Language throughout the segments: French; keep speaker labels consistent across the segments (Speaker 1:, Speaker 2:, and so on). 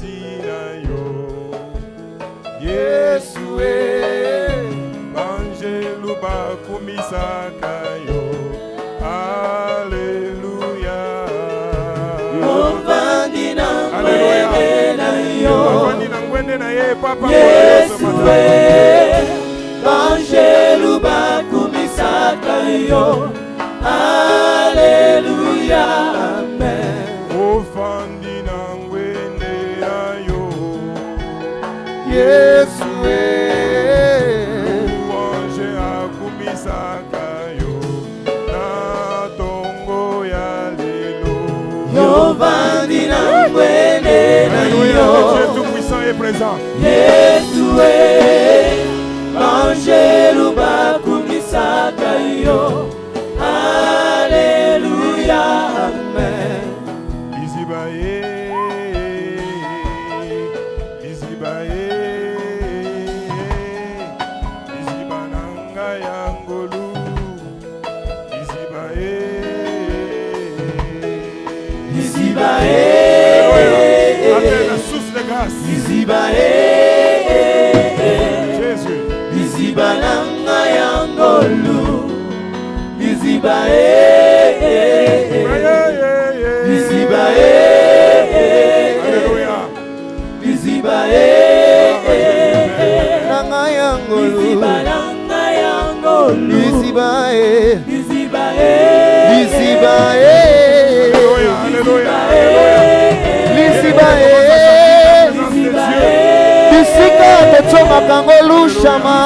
Speaker 1: Tinayo. Yesue, Angelu Bakumisakayo. Alléluia.
Speaker 2: Yesue, Angelu Bakumisakayo. Alléluia. Amen.
Speaker 1: Ofandi nangwende ayo.
Speaker 2: Yesue,
Speaker 1: Uanje akumisakayo. Na tongo ya lelo.
Speaker 2: Yovandi nangwende
Speaker 1: Alléluia,
Speaker 2: nayo.
Speaker 1: Dieu tout-puissant est présent.
Speaker 2: Yesue, Angelu Bakumisakayo. Alléluia. Amen.
Speaker 1: Izibaye, Izibaye, Izibananga yangolu. Izibaye,
Speaker 2: Izibae,
Speaker 1: appelle la source de grâce.
Speaker 2: Izibae,
Speaker 1: Jésus.
Speaker 2: Izibananga yangolu. Izibae, Izibae,
Speaker 1: Alléluia.
Speaker 2: Izibae, nanga yangolu. Izibananga yangolu. Izibae, Izibae, Izibae.
Speaker 1: Alléluia, Alléluia.
Speaker 2: Lisibae, Lisika tetsoma kangolu shama.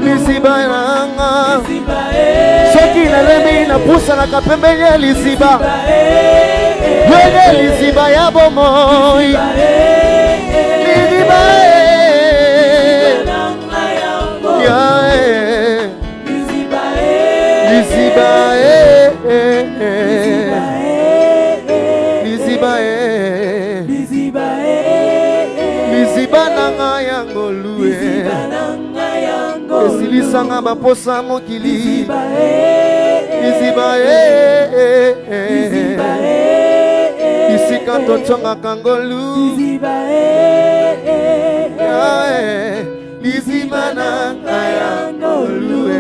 Speaker 2: Lisibananga, soki nalembi na pusa na kapembeni ya lisiba. Yenge lisiba ya bomoi. Lisibae, yae, lisibae, lisibae, lisibananga yangolue. Esilisanga baposa mokili. Lisibae, isika totsonga kangolu. Yae, lisibananga yangolue.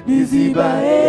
Speaker 2: Lisibae.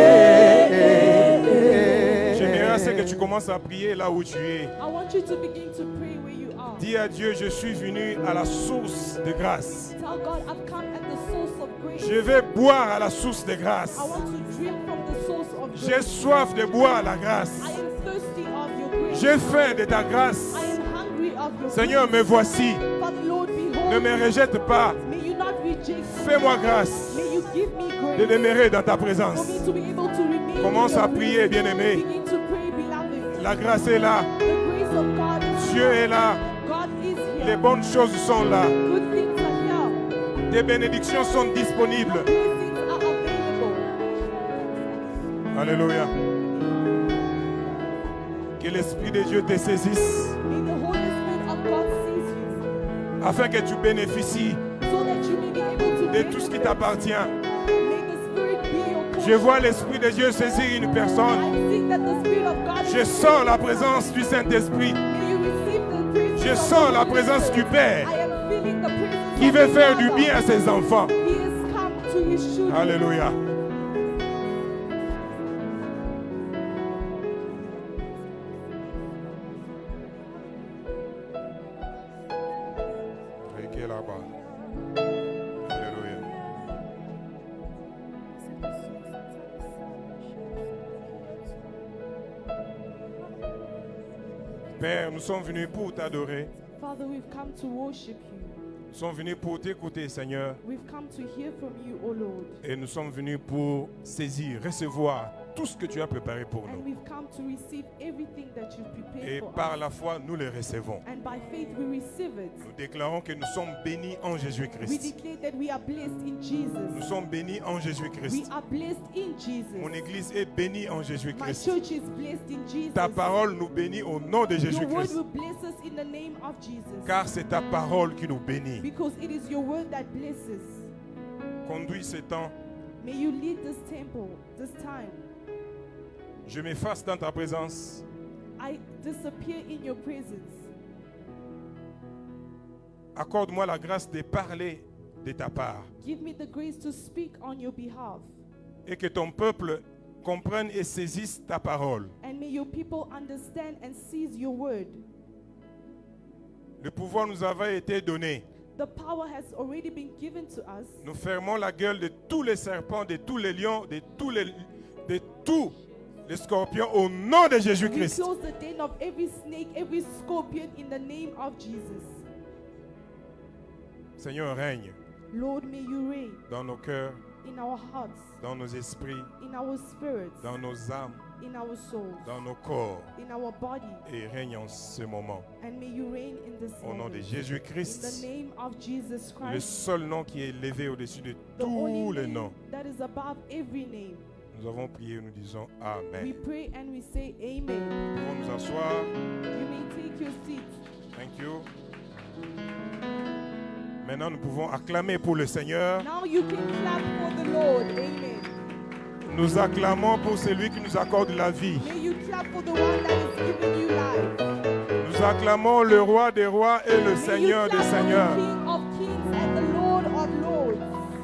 Speaker 1: J'aimerais que tu commences à prier là où tu es.
Speaker 3: I want you to begin to pray where you are.
Speaker 1: Dis à Dieu, je suis venu à la source de grâce.
Speaker 3: Tell God, I've come at the source of grace.
Speaker 1: Je vais boire à la source de grâce.
Speaker 3: I want to drink from the source of
Speaker 1: J'ai
Speaker 3: grace.
Speaker 1: soif de boire la grâce.
Speaker 3: I am thirsty of your grace.
Speaker 1: J'ai faim de ta grâce.
Speaker 3: I am hungry of your
Speaker 1: Seigneur, me voici.
Speaker 3: grace. Father, Lord, behold
Speaker 1: Ne me rejette pas.
Speaker 3: May you not reject me.
Speaker 1: Fais-moi grâce
Speaker 3: May you give me
Speaker 1: de
Speaker 3: grace
Speaker 1: demeurer dans ta
Speaker 3: for
Speaker 1: présence.
Speaker 3: me to be able to remain
Speaker 1: Commence
Speaker 3: in your
Speaker 1: à prier, bien-aimé.
Speaker 3: Begin to pray, beloved.
Speaker 1: La grâce est là.
Speaker 3: The grace of God is
Speaker 1: Dieu
Speaker 3: here.
Speaker 1: est là.
Speaker 3: God is here.
Speaker 1: Les bonnes choses sont là.
Speaker 3: Good things are here.
Speaker 1: Des bénédictions sont disponibles.
Speaker 3: Blessings are available.
Speaker 1: Alléluia. Que l'Esprit de Dieu te saisisse
Speaker 3: May the Holy Spirit of God seize you
Speaker 1: afin que tu bénéficies
Speaker 3: so that you may be able to
Speaker 1: de tout ce qui t'appartient.
Speaker 3: May the Spirit be your portion.
Speaker 1: Je vois l'Esprit de Dieu saisir une personne.
Speaker 3: I think that the Spirit of God
Speaker 1: Je
Speaker 3: is
Speaker 1: sens la présence du Saint-Esprit.
Speaker 3: May you receive the presence
Speaker 1: Je
Speaker 3: of
Speaker 1: sens
Speaker 3: the
Speaker 1: la
Speaker 3: Holy
Speaker 1: présence
Speaker 3: Spirit.
Speaker 1: du Père
Speaker 3: I am feeling the presence
Speaker 1: qui
Speaker 3: of
Speaker 1: veut
Speaker 3: the
Speaker 1: faire du
Speaker 3: Father.
Speaker 1: bien à ses enfants.
Speaker 3: He has come to his children.
Speaker 1: Alléluia. Là-bas. Alléluia. Père, nous sommes venus pour t'adorer.
Speaker 3: Father, we've come to worship you.
Speaker 1: Nous sommes venus pour t'écouter, Seigneur.
Speaker 3: We've come to hear from you, O Lord.
Speaker 1: Et nous sommes venus pour saisir, recevoir tout ce que tu as préparé pour
Speaker 3: And
Speaker 1: nous.
Speaker 3: we've come to receive everything that you've prepared
Speaker 1: Et
Speaker 3: for
Speaker 1: par
Speaker 3: us.
Speaker 1: la foi, nous le recevons.
Speaker 3: And by faith we receive it.
Speaker 1: Nous déclarons que nous sommes bénis en
Speaker 3: We
Speaker 1: Jésus-Christ.
Speaker 3: declare that we are blessed in
Speaker 1: Nous
Speaker 3: Jesus.
Speaker 1: sommes bénis en
Speaker 3: We
Speaker 1: Jésus-Christ.
Speaker 3: are blessed in Jesus.
Speaker 1: Mon église est bénie en
Speaker 3: My
Speaker 1: Jésus-Christ.
Speaker 3: church is blessed in Jesus.
Speaker 1: Ta parole nous bénit au nom de
Speaker 3: Your word
Speaker 1: Jésus-Christ.
Speaker 3: will bless us in the name of Jesus.
Speaker 1: Car c'est ta parole qui nous bénit.
Speaker 3: Because it is your word that blesses.
Speaker 1: Conduis ce temps.
Speaker 3: May you lead this temple, this time.
Speaker 1: Je m'efface dans ta présence.
Speaker 3: I disappear in your presence.
Speaker 1: Accorde-moi la grâce de parler de ta part
Speaker 3: Give me the grace to speak on your behalf.
Speaker 1: et que ton peuple comprenne et saisisse ta parole.
Speaker 3: And may your people understand and seize your word.
Speaker 1: Le pouvoir nous avait été donné.
Speaker 3: The power has already been given to us.
Speaker 1: Nous fermons la gueule de tous les serpents, de tous les lions, de tous les scorpions au nom de
Speaker 3: We
Speaker 1: Jésus-Christ.
Speaker 3: close the den of every snake, every scorpion in the name of Jesus.
Speaker 1: Seigneur, règne
Speaker 3: Lord, may you reign
Speaker 1: dans nos cœurs,
Speaker 3: in our hearts,
Speaker 1: dans nos esprits,
Speaker 3: in our spirits,
Speaker 1: dans nos âmes,
Speaker 3: in our souls,
Speaker 1: dans nos corps
Speaker 3: in our body,
Speaker 1: et règne en ce moment.
Speaker 3: and may you reign in this
Speaker 1: Au nom de
Speaker 3: moment. In the
Speaker 1: Jésus-Christ,
Speaker 3: name of Jesus
Speaker 1: le
Speaker 3: Christ,
Speaker 1: seul nom qui est élevé au-dessus de
Speaker 3: the only
Speaker 1: tous les
Speaker 3: name
Speaker 1: noms.
Speaker 3: that is above every name.
Speaker 1: Nous avons prié, nous disons
Speaker 3: We
Speaker 1: Amen.
Speaker 3: pray and we say amen.
Speaker 1: Nous pouvons nous asseoir.
Speaker 3: You may take your seat.
Speaker 1: Thank you. Maintenant, nous pouvons acclamer pour le Seigneur.
Speaker 3: Now you can clap for the Lord. Amen.
Speaker 1: Nous acclamons pour celui qui nous accorde la vie.
Speaker 3: May you clap for the one that is giving you life.
Speaker 1: Nous acclamons le roi des rois et le
Speaker 3: May
Speaker 1: Seigneur
Speaker 3: you
Speaker 1: des
Speaker 3: clap
Speaker 1: seigneurs.
Speaker 3: for the King of kings and the Lord of lords.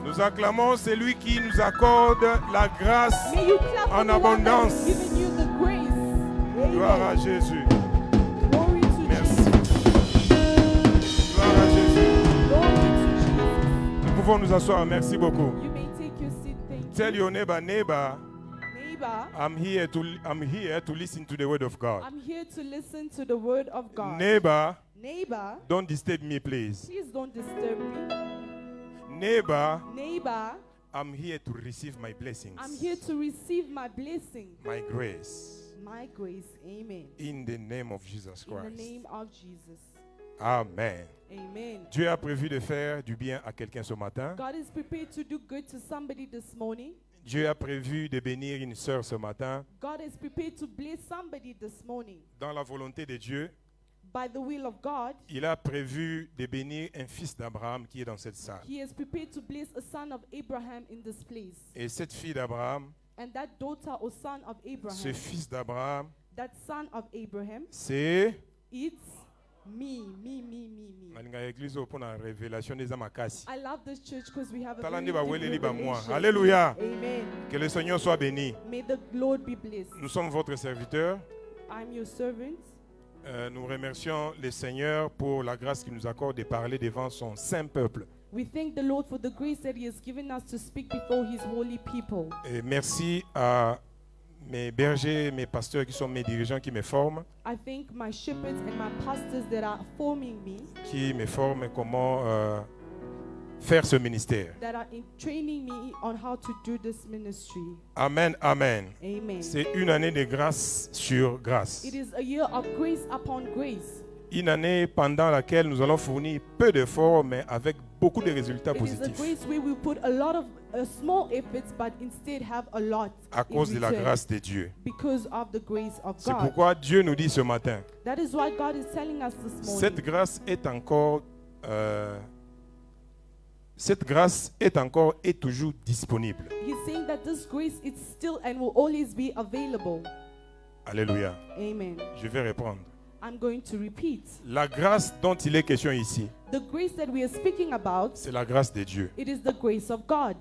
Speaker 1: Nous acclamons celui qui nous accorde la grâce.
Speaker 3: May you clap for
Speaker 1: En
Speaker 3: the one that
Speaker 1: abondance.
Speaker 3: is giving you the grace.
Speaker 1: Gloire à
Speaker 3: Amen.
Speaker 1: Jésus.
Speaker 3: Glory to
Speaker 1: Merci.
Speaker 3: Jesus.
Speaker 1: Gloire à Jésus.
Speaker 3: Glory to Jesus.
Speaker 1: Nous pouvons nous asseoir. Merci beaucoup.
Speaker 3: You may take your seat. Thank
Speaker 1: Tell
Speaker 3: you.
Speaker 1: your neighbor, neighbor,
Speaker 3: Neighbor,
Speaker 1: I'm here to listen to the word of God.
Speaker 3: I'm here to listen to the word of God.
Speaker 1: Neighbor,
Speaker 3: Neighbor,
Speaker 1: don't disturb me, please.
Speaker 3: please don't disturb me.
Speaker 1: Neighbor,
Speaker 3: Neighbor,
Speaker 1: I'm here to receive my blessings,
Speaker 3: I'm here to receive my blessing,
Speaker 1: my grace,
Speaker 3: my grace. Amen.
Speaker 1: in the name of Jesus
Speaker 3: In the
Speaker 1: Christ.
Speaker 3: name of Jesus.
Speaker 1: Amen.
Speaker 3: Amen.
Speaker 1: Dieu a prévu de faire du bien à quelqu'un ce matin.
Speaker 3: God is prepared to do good to somebody this morning.
Speaker 1: Dieu a prévu de bénir une sœur ce matin.
Speaker 3: God is prepared to bless somebody this morning.
Speaker 1: Dans la volonté de Dieu,
Speaker 3: By the will of God,
Speaker 1: il a prévu de bénir un fils d'Abraham qui est dans cette salle.
Speaker 3: He is prepared to bless a son of Abraham in this place.
Speaker 1: Et cette fille d'Abraham,
Speaker 3: And that daughter or son of
Speaker 1: ce
Speaker 3: Abraham,
Speaker 1: fils d'Abraham,
Speaker 3: that son of Abraham,
Speaker 1: c'est
Speaker 3: it's me.
Speaker 1: nalinga église pour la révélation des amakasi.
Speaker 3: I love this church because we have a
Speaker 1: Talandi
Speaker 3: very
Speaker 1: ba wele li
Speaker 3: deep
Speaker 1: ba moi.
Speaker 3: revelation.
Speaker 1: Alléluia.
Speaker 3: Amen.
Speaker 1: Que le Seigneur soit béni.
Speaker 3: May the Lord be blessed.
Speaker 1: Nous sommes votre serviteur.
Speaker 3: I'm your servant.
Speaker 1: Nous remercions le Seigneur pour la grâce qu'il nous accorde de parler devant son saint peuple.
Speaker 3: We thank the Lord for the grace that He has given us to speak before His holy people.
Speaker 1: Et merci à mes bergers, mes pasteurs qui sont mes dirigeants, qui me forment,
Speaker 3: I thank my shepherds and my pastors that are forming me,
Speaker 1: comment faire ce ministère.
Speaker 3: that are training me on how to do this ministry.
Speaker 1: Amen, amen.
Speaker 3: Amen.
Speaker 1: C'est une année de grâce sur grâce.
Speaker 3: It is a year of grace upon grace.
Speaker 1: Une année pendant laquelle nous allons fournir peu d'efforts, mais avec beaucoup de résultats
Speaker 3: It is a
Speaker 1: positifs.
Speaker 3: grace where we put a lot of small efforts, but instead have a lot
Speaker 1: À
Speaker 3: in
Speaker 1: cause de la
Speaker 3: return
Speaker 1: grâce de Dieu.
Speaker 3: because of the grace of
Speaker 1: C'est
Speaker 3: God.
Speaker 1: pourquoi Dieu nous dit ce matin,
Speaker 3: That is why God is telling us this morning.
Speaker 1: cette grâce est encore et toujours disponible.
Speaker 3: He's saying that this grace is still and will always be available.
Speaker 1: Alléluia.
Speaker 3: Amen.
Speaker 1: Je vais répondre.
Speaker 3: I'm going to repeat.
Speaker 1: La grâce dont il est question ici,
Speaker 3: The grace that we are speaking about,
Speaker 1: c'est la grâce de Dieu.
Speaker 3: it is the grace of God.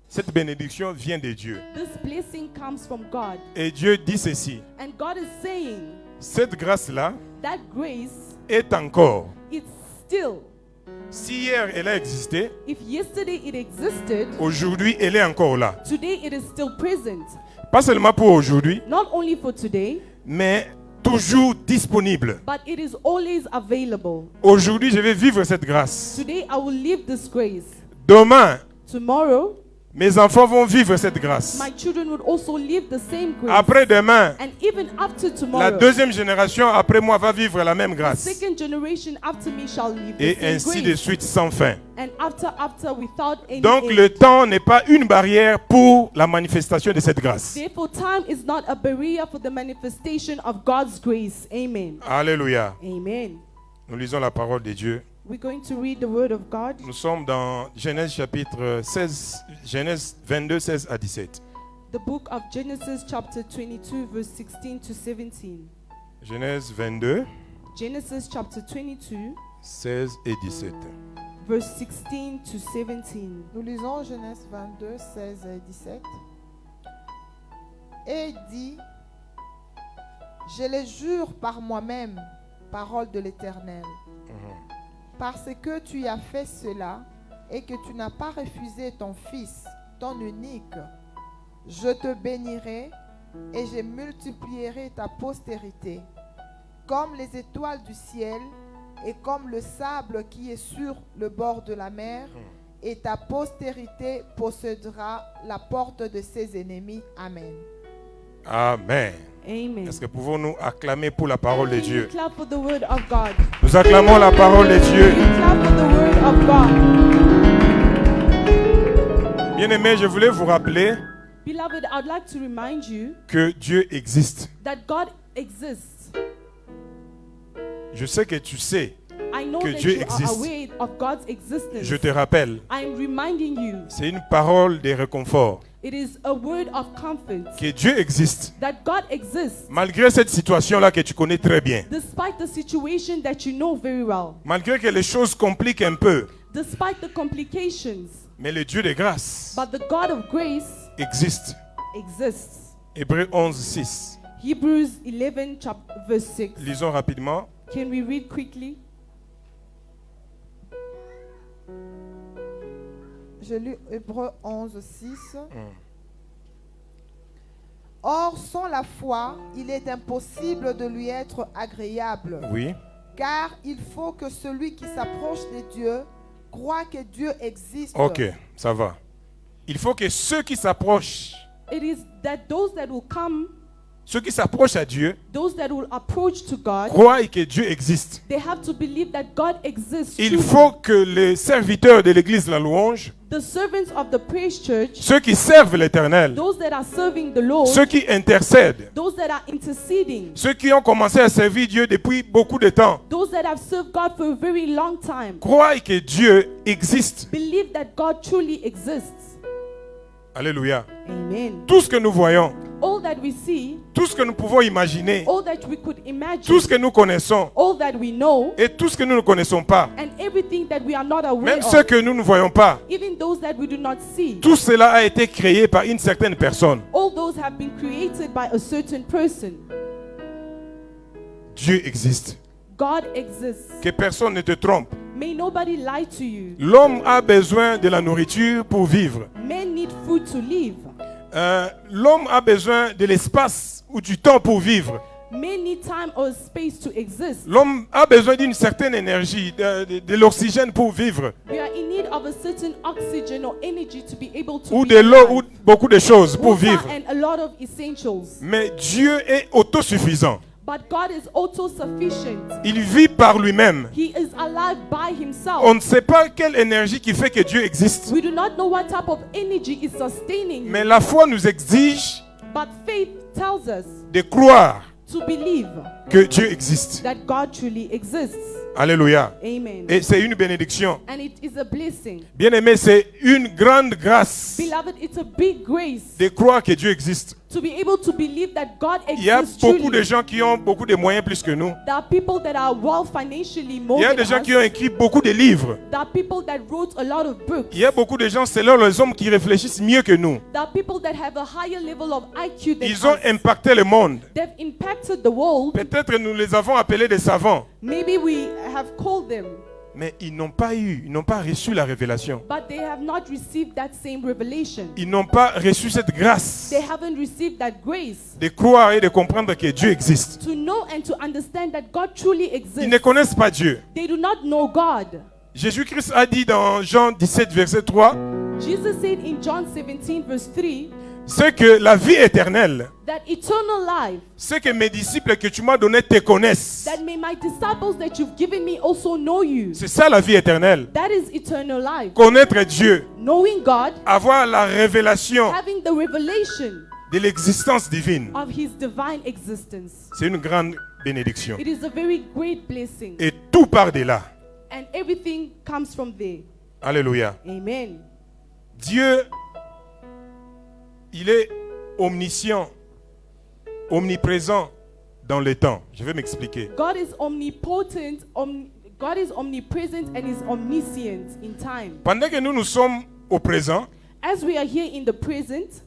Speaker 1: Cette bénédiction vient de Dieu.
Speaker 3: This blessing comes from God.
Speaker 1: Et Dieu dit ceci,
Speaker 3: And God is saying
Speaker 1: cette grâce-là
Speaker 3: that grace,
Speaker 1: est encore.
Speaker 3: it's still.
Speaker 1: Si hier elle a existé,
Speaker 3: If yesterday it existed,
Speaker 1: aujourd'hui elle est encore là.
Speaker 3: today it is still present.
Speaker 1: Pas seulement pour aujourd'hui,
Speaker 3: Not only for today,
Speaker 1: mais toujours disponible.
Speaker 3: but it is always available.
Speaker 1: Aujourd'hui, je vais vivre cette grâce.
Speaker 3: Today I will live this grace.
Speaker 1: Demain,
Speaker 3: Tomorrow,
Speaker 1: mes enfants vont vivre cette grâce.
Speaker 3: my children would also live the same grace.
Speaker 1: Après-demain,
Speaker 3: And even after
Speaker 1: la
Speaker 3: tomorrow,
Speaker 1: deuxième génération après moi va vivre la même
Speaker 3: the
Speaker 1: grâce.
Speaker 3: second generation after me shall live the
Speaker 1: Et
Speaker 3: same
Speaker 1: ainsi de
Speaker 3: grace.
Speaker 1: suite sans fin.
Speaker 3: And after without any
Speaker 1: Donc
Speaker 3: end.
Speaker 1: le temps n'est pas une barrière pour la manifestation de cette grâce.
Speaker 3: Therefore, time is not a barrier for the manifestation of God's grace. Amen.
Speaker 1: Alléluia.
Speaker 3: Amen.
Speaker 1: Nous lisons la parole de Dieu.
Speaker 3: We're going to read the word of God.
Speaker 1: Nous sommes dans Genèse chapitre 16, Genèse 22, 16 à 17.
Speaker 3: The book of Genesis chapter 22 verse 16 to 17.
Speaker 1: Genèse 22,
Speaker 3: Genesis chapter 22,
Speaker 1: 16 et 17.
Speaker 3: verse 16 to 17.
Speaker 4: Nous lisons Genèse 22, 16 et 17. Et dit, je les jure par moi-même, parole de l'Éternel, parce que tu as fait cela et que tu n'as pas refusé ton fils, ton unique, je te bénirai et je multiplierai ta postérité, comme les étoiles du ciel et comme le sable qui est sur le bord de la mer, et ta postérité possédera la porte de ses ennemis. Amen.
Speaker 1: Amen.
Speaker 3: Amen.
Speaker 1: Est-ce que pouvons-nous acclamer pour la parole de
Speaker 3: Can you
Speaker 1: Dieu?
Speaker 3: clap for the word of God?
Speaker 1: Nous acclamons la parole de Dieu.
Speaker 3: Can you clap for the word of God?
Speaker 1: Bien-aimés, je voulais vous rappeler
Speaker 3: Beloved, I'd like to remind you
Speaker 1: que Dieu existe.
Speaker 3: that God exists.
Speaker 1: Je sais que tu sais.
Speaker 3: I know
Speaker 1: Que
Speaker 3: that
Speaker 1: Dieu
Speaker 3: you
Speaker 1: existe.
Speaker 3: are aware of God's existence.
Speaker 1: Je te rappelle,
Speaker 3: I'm reminding you,
Speaker 1: c'est une parole de réconfort.
Speaker 3: it is a word of comfort
Speaker 1: Que Dieu existe.
Speaker 3: that God exists
Speaker 1: Malgré cette situation-là que tu connais très bien.
Speaker 3: despite the situation that you know very well,
Speaker 1: Malgré que les choses compliquent un peu.
Speaker 3: despite the complications.
Speaker 1: Mais le Dieu de grâce
Speaker 3: But the God of grace
Speaker 1: existe.
Speaker 3: exists.
Speaker 1: Hébreux 11, 6.
Speaker 3: Hebrews 11, verse 6.
Speaker 1: Lisons rapidement.
Speaker 3: Can we read quickly?
Speaker 4: Je lis Hébreux 11, 6. Or, sans la foi, il est impossible de lui être agréable,
Speaker 1: Oui.
Speaker 4: car il faut que celui qui s'approche de Dieu croit que Dieu existe.
Speaker 1: Ok, ça va. Il faut que ceux qui s'approchent,
Speaker 3: It is that those that will come,
Speaker 1: ceux qui s'approchent à Dieu,
Speaker 3: those that will approach to God,
Speaker 1: croient que Dieu existe.
Speaker 3: they have to believe that God exists.
Speaker 1: Il
Speaker 3: truly.
Speaker 1: faut que les serviteurs de l'église de la louange,
Speaker 3: The servants of the praise church,
Speaker 1: ceux qui servent l'Éternel,
Speaker 3: those that are serving the Lord,
Speaker 1: ceux qui intercèdent,
Speaker 3: those that are interceding,
Speaker 1: ceux qui ont commencé à servir Dieu depuis beaucoup de temps,
Speaker 3: those that have served God for a very long time,
Speaker 1: croient que Dieu existe.
Speaker 3: believe that God truly exists.
Speaker 1: Alléluia.
Speaker 3: Amen.
Speaker 1: Tout ce que nous voyons,
Speaker 3: All that we see,
Speaker 1: tout ce que nous pouvons imaginer,
Speaker 3: all that we could imagine,
Speaker 1: tout ce que nous connaissons
Speaker 3: all that we know,
Speaker 1: et tout ce que nous ne connaissons pas,
Speaker 3: and everything that we are not aware
Speaker 1: même
Speaker 3: of,
Speaker 1: ceux que nous ne voyons pas,
Speaker 3: even those that we do not see,
Speaker 1: tout cela a été créé par une certaine personne.
Speaker 3: all those have been created by a certain person.
Speaker 1: Dieu existe.
Speaker 3: God exists.
Speaker 1: Que personne ne te trompe.
Speaker 3: May nobody lie to you.
Speaker 1: L'homme a besoin de la nourriture pour vivre.
Speaker 3: Men need food to live.
Speaker 1: L'homme a besoin de l'espace ou du temps pour vivre.
Speaker 3: Men need time or space to exist.
Speaker 1: L'homme a besoin d'une certaine énergie, de l'oxygène pour vivre.
Speaker 3: We are in need of a certain oxygen or energy to be able to
Speaker 1: Ou
Speaker 3: be
Speaker 1: de l'eau
Speaker 3: alive.
Speaker 1: ou beaucoup de choses pour
Speaker 3: Water
Speaker 1: vivre.
Speaker 3: and a lot of essentials.
Speaker 1: Mais Dieu est autosuffisant.
Speaker 3: But God is auto-sufficient.
Speaker 1: Il vit par lui-même.
Speaker 3: He is alive by himself.
Speaker 1: On ne sait pas quelle énergie qui fait que Dieu existe.
Speaker 3: We do not know what type of energy is sustaining
Speaker 1: Mais
Speaker 3: him.
Speaker 1: la foi nous exige
Speaker 3: But faith tells us
Speaker 1: de croire
Speaker 3: to believe
Speaker 1: que Dieu existe.
Speaker 3: that God truly exists.
Speaker 1: Alléluia.
Speaker 3: Amen.
Speaker 1: Et c'est une bénédiction.
Speaker 3: And it is a blessing.
Speaker 1: Bien-aimé, c'est une grande grâce
Speaker 3: Beloved, it's a big grace
Speaker 1: de croire que Dieu existe.
Speaker 3: to be able to believe that God
Speaker 1: Il y a
Speaker 3: exists
Speaker 1: beaucoup
Speaker 3: truly.
Speaker 1: de gens qui ont beaucoup de moyens plus que nous.
Speaker 3: There are people that are well financially
Speaker 1: Il
Speaker 3: more
Speaker 1: y a
Speaker 3: than
Speaker 1: des gens
Speaker 3: us.
Speaker 1: qui ont écrit beaucoup de livres.
Speaker 3: There are people that wrote a lot of books.
Speaker 1: Il y a beaucoup de gens, c'est là les hommes qui réfléchissent mieux que nous.
Speaker 3: There are people that have a higher level of IQ than
Speaker 1: Ils ont
Speaker 3: us.
Speaker 1: impacté le monde.
Speaker 3: They've impacted the world.
Speaker 1: Peut-être nous les avons appelés des savants.
Speaker 3: Maybe we have called them,
Speaker 1: Mais ils n'ont pas reçu la révélation.
Speaker 3: but they have not received that same revelation.
Speaker 1: Ils n'ont pas reçu cette grâce
Speaker 3: They haven't received that grace
Speaker 1: de croire et de comprendre que Dieu existe.
Speaker 3: to know and to understand that God truly
Speaker 1: Ils ne
Speaker 3: exists.
Speaker 1: connaissent pas Dieu.
Speaker 3: They do not know God.
Speaker 1: Jésus-Christ a dit dans Jean 17, verset 3,
Speaker 3: Jesus said in John 17, verse 3,
Speaker 1: c'est que la vie éternelle,
Speaker 3: that eternal life,
Speaker 1: c'est que mes disciples que tu m'as donnés te connaissent.
Speaker 3: that may my disciples that you've given me also know you.
Speaker 1: C'est ça la vie éternelle.
Speaker 3: That is eternal life.
Speaker 1: Connaître Dieu,
Speaker 3: Knowing God,
Speaker 1: avoir la révélation
Speaker 3: having the revelation
Speaker 1: de l'existence divine.
Speaker 3: of his divine existence.
Speaker 1: C'est une grande bénédiction.
Speaker 3: It is a very great blessing.
Speaker 1: Et tout part de là.
Speaker 3: And everything comes from there.
Speaker 1: Alléluia.
Speaker 3: Amen.
Speaker 1: Dieu, il est omniscient, omniprésent, dans le temps. Je vais m'expliquer.
Speaker 3: God is omnipotent, God is omnipresent and is omniscient in time.
Speaker 1: Pendant que nous sommes au présent,
Speaker 3: As we are here in the present,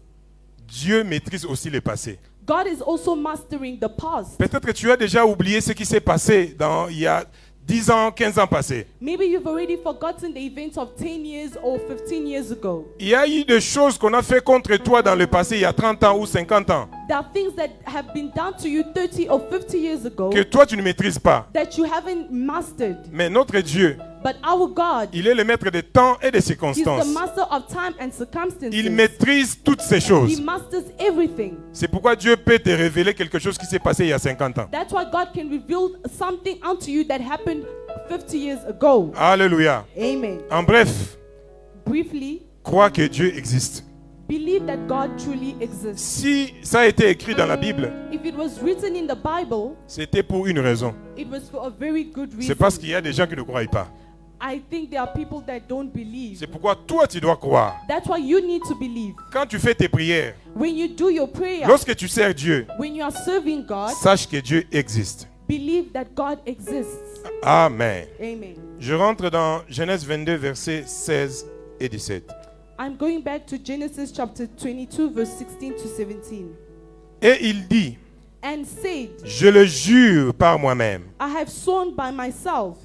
Speaker 1: Dieu maîtrise aussi le passé.
Speaker 3: God is also mastering the past.
Speaker 1: Peut-être que tu as déjà oublié ce qui s'est passé il y a 10 ans, 15 ans passés.
Speaker 3: Maybe you've already forgotten the events of 10 years or 15 years ago.
Speaker 1: Il y a eu des choses qu'on a fait contre toi dans le passé il y a 30 ans ou 50 ans
Speaker 3: There are things that have been done to you 30 or 50 years ago
Speaker 1: que toi tu ne maîtrises pas.
Speaker 3: that you haven't mastered.
Speaker 1: Mais notre Dieu,
Speaker 3: But our God,
Speaker 1: il est le maître des temps et des
Speaker 3: He's
Speaker 1: circonstances.
Speaker 3: the master of time and circumstances.
Speaker 1: Il maîtrise toutes ces
Speaker 3: He
Speaker 1: choses.
Speaker 3: masters everything.
Speaker 1: C'est pourquoi Dieu peut te révéler quelque chose qui s'est passé il y a 50 ans.
Speaker 3: That's why God can reveal something unto you that happened 50 years ago.
Speaker 1: Alléluia.
Speaker 3: Amen.
Speaker 1: En bref,
Speaker 3: Briefly,
Speaker 1: crois que Dieu existe.
Speaker 3: believe that God truly exists.
Speaker 1: Si ça a été écrit dans la Bible,
Speaker 3: If it was written in the Bible,
Speaker 1: c'était pour une raison.
Speaker 3: it was for a very good
Speaker 1: C'est
Speaker 3: reason.
Speaker 1: parce qu'il y a des gens qui ne croient pas.
Speaker 3: I think there are people that don't believe.
Speaker 1: C'est pourquoi toi tu dois croire.
Speaker 3: That's why you need to believe.
Speaker 1: Quand tu fais tes prières,
Speaker 3: When you do your prayer,
Speaker 1: lorsque tu sers Dieu,
Speaker 3: when you are serving God,
Speaker 1: sache que Dieu existe.
Speaker 3: believe that God exists.
Speaker 1: Amen.
Speaker 3: Amen.
Speaker 1: Je rentre dans Genèse 22, versets 16 et 17.
Speaker 3: I'm going back to Genesis chapter 22, verse 16 to 17.
Speaker 1: Et il dit,
Speaker 3: And said,
Speaker 1: je le jure par moi-même,
Speaker 3: I have sworn by myself,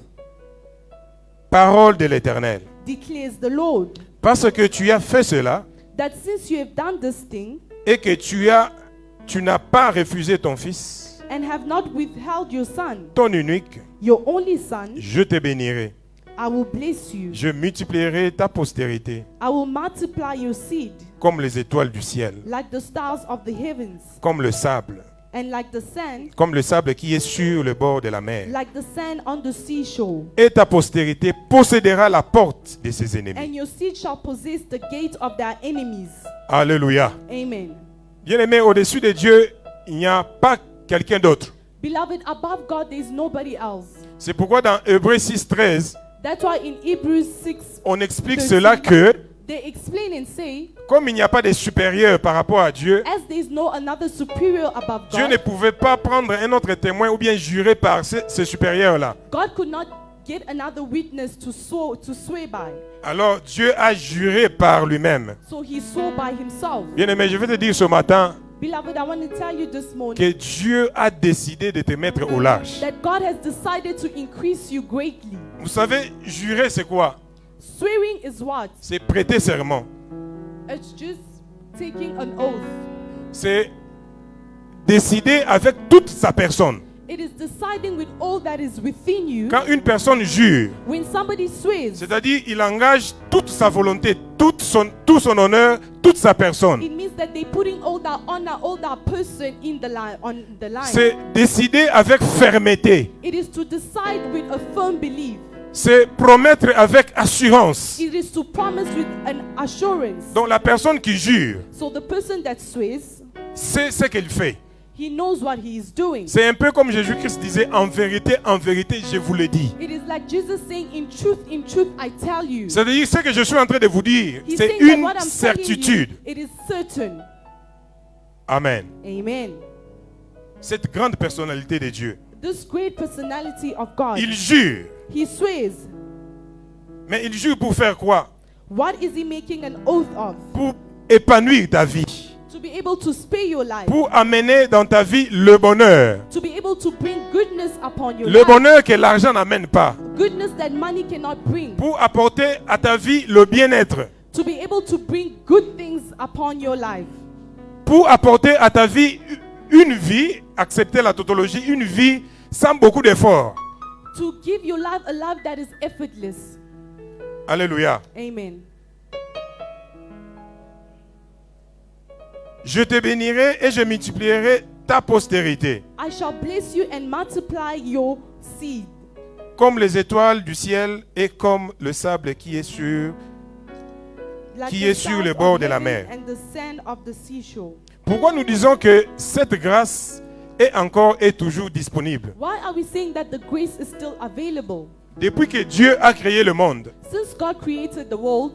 Speaker 1: parole de l'Éternel,
Speaker 3: declares the Lord,
Speaker 1: parce que tu as fait cela
Speaker 3: that since you have done this thing
Speaker 1: et que tu n'as pas refusé ton fils,
Speaker 3: and have not withheld your son,
Speaker 1: ton unique,
Speaker 3: your only son,
Speaker 1: je te bénirai.
Speaker 3: I will bless you.
Speaker 1: Je multiplierai ta postérité
Speaker 3: I will multiply your seed
Speaker 1: comme les étoiles du ciel,
Speaker 3: like the stars of the heavens,
Speaker 1: comme le sable,
Speaker 3: and like the sand,
Speaker 1: comme le sable qui est sur le bord de la mer.
Speaker 3: like the sand on the seashore.
Speaker 1: Et ta postérité possédera la porte de ses
Speaker 3: And
Speaker 1: ennemis.
Speaker 3: your seed shall possess the gate of their enemies.
Speaker 1: Alléluia.
Speaker 3: Amen.
Speaker 1: Bien-aimé, au-dessus de Dieu, il n'y a pas quelqu'un d'autre.
Speaker 3: Beloved, above God there is nobody else.
Speaker 1: C'est pourquoi dans Hébreux 6, 13,
Speaker 3: That's why in Hebrews 6,
Speaker 1: on explique
Speaker 3: 13,
Speaker 1: cela que,
Speaker 3: they explain and say,
Speaker 1: comme il n'y a pas de supérieur par rapport à Dieu,
Speaker 3: as there is no another superior above
Speaker 1: Dieu ne
Speaker 3: God,
Speaker 1: pouvait pas prendre un autre témoin ou bien jurer par ce supérieur-là.
Speaker 3: God could not get another witness to swear by.
Speaker 1: Alors Dieu a juré par lui-même.
Speaker 3: So he swore by himself.
Speaker 1: Bien-aimé, je vais te dire ce matin
Speaker 3: Beloved, I want to tell you this morning
Speaker 1: que Dieu a décidé de te mettre au large.
Speaker 3: that God has decided to increase you greatly.
Speaker 1: Vous savez, jurer c'est quoi?
Speaker 3: Swearing is what?
Speaker 1: C'est prêter serment.
Speaker 3: It's just taking an oath.
Speaker 1: C'est décider avec toute sa personne.
Speaker 3: It is deciding with all that is within you.
Speaker 1: Quand une personne jure,
Speaker 3: When somebody swears,
Speaker 1: c'est-à-dire il engage toute sa volonté, tout son honneur, toute sa personne.
Speaker 3: it means that they're putting all that honor, all that person in the line, on the line.
Speaker 1: C'est décider avec fermeté.
Speaker 3: It is to decide with a firm belief.
Speaker 1: C'est promettre avec assurance.
Speaker 3: It is to promise with an assurance.
Speaker 1: Donc la personne qui jure
Speaker 3: So the person that swears,
Speaker 1: sait ce qu'elle fait.
Speaker 3: he knows what he is doing.
Speaker 1: C'est un peu comme Jésus-Christ disait, en vérité, je vous le dis.
Speaker 3: It is like Jesus saying, in truth, I tell you.
Speaker 1: C'est-à-dire, ce que je suis en train de vous dire,
Speaker 3: He's
Speaker 1: c'est
Speaker 3: saying that
Speaker 1: une
Speaker 3: what I'm telling
Speaker 1: certitude.
Speaker 3: you, it is certain.
Speaker 1: Amen.
Speaker 3: Amen.
Speaker 1: Cette grande personnalité de Dieu,
Speaker 3: This great personality of God,
Speaker 1: il jure.
Speaker 3: he swears.
Speaker 1: Mais il jure pour faire quoi?
Speaker 3: What is he making an oath of?
Speaker 1: Pour épanouir ta vie.
Speaker 3: To be able to spare your life.
Speaker 1: Pour amener dans ta vie le bonheur.
Speaker 3: To be able to bring goodness upon your
Speaker 1: Le
Speaker 3: life.
Speaker 1: bonheur que l'argent n'amène pas.
Speaker 3: Goodness that money cannot bring.
Speaker 1: Pour apporter à ta vie le bien-être.
Speaker 3: To be able to bring good things upon your life.
Speaker 1: Pour apporter à ta vie une vie, accepter la tautologie, une vie sans beaucoup d'efforts.
Speaker 3: To give your life a life that is effortless.
Speaker 1: Alléluia.
Speaker 3: Amen.
Speaker 1: Je te bénirai et je multiplierai ta postérité,
Speaker 3: I shall bless you and multiply your seed,
Speaker 1: comme les étoiles du ciel et comme le sable qui est sur.
Speaker 3: like
Speaker 1: Qui
Speaker 3: the
Speaker 1: est sur
Speaker 3: stars
Speaker 1: le
Speaker 3: of
Speaker 1: bord de la
Speaker 3: heaven
Speaker 1: mer.
Speaker 3: and the sand of the seashore.
Speaker 1: Pourquoi nous disons que cette grâce est encore et toujours disponible?
Speaker 3: Why are we saying that the grace is still available?
Speaker 1: Depuis que Dieu a créé le monde,
Speaker 3: Since God created the world,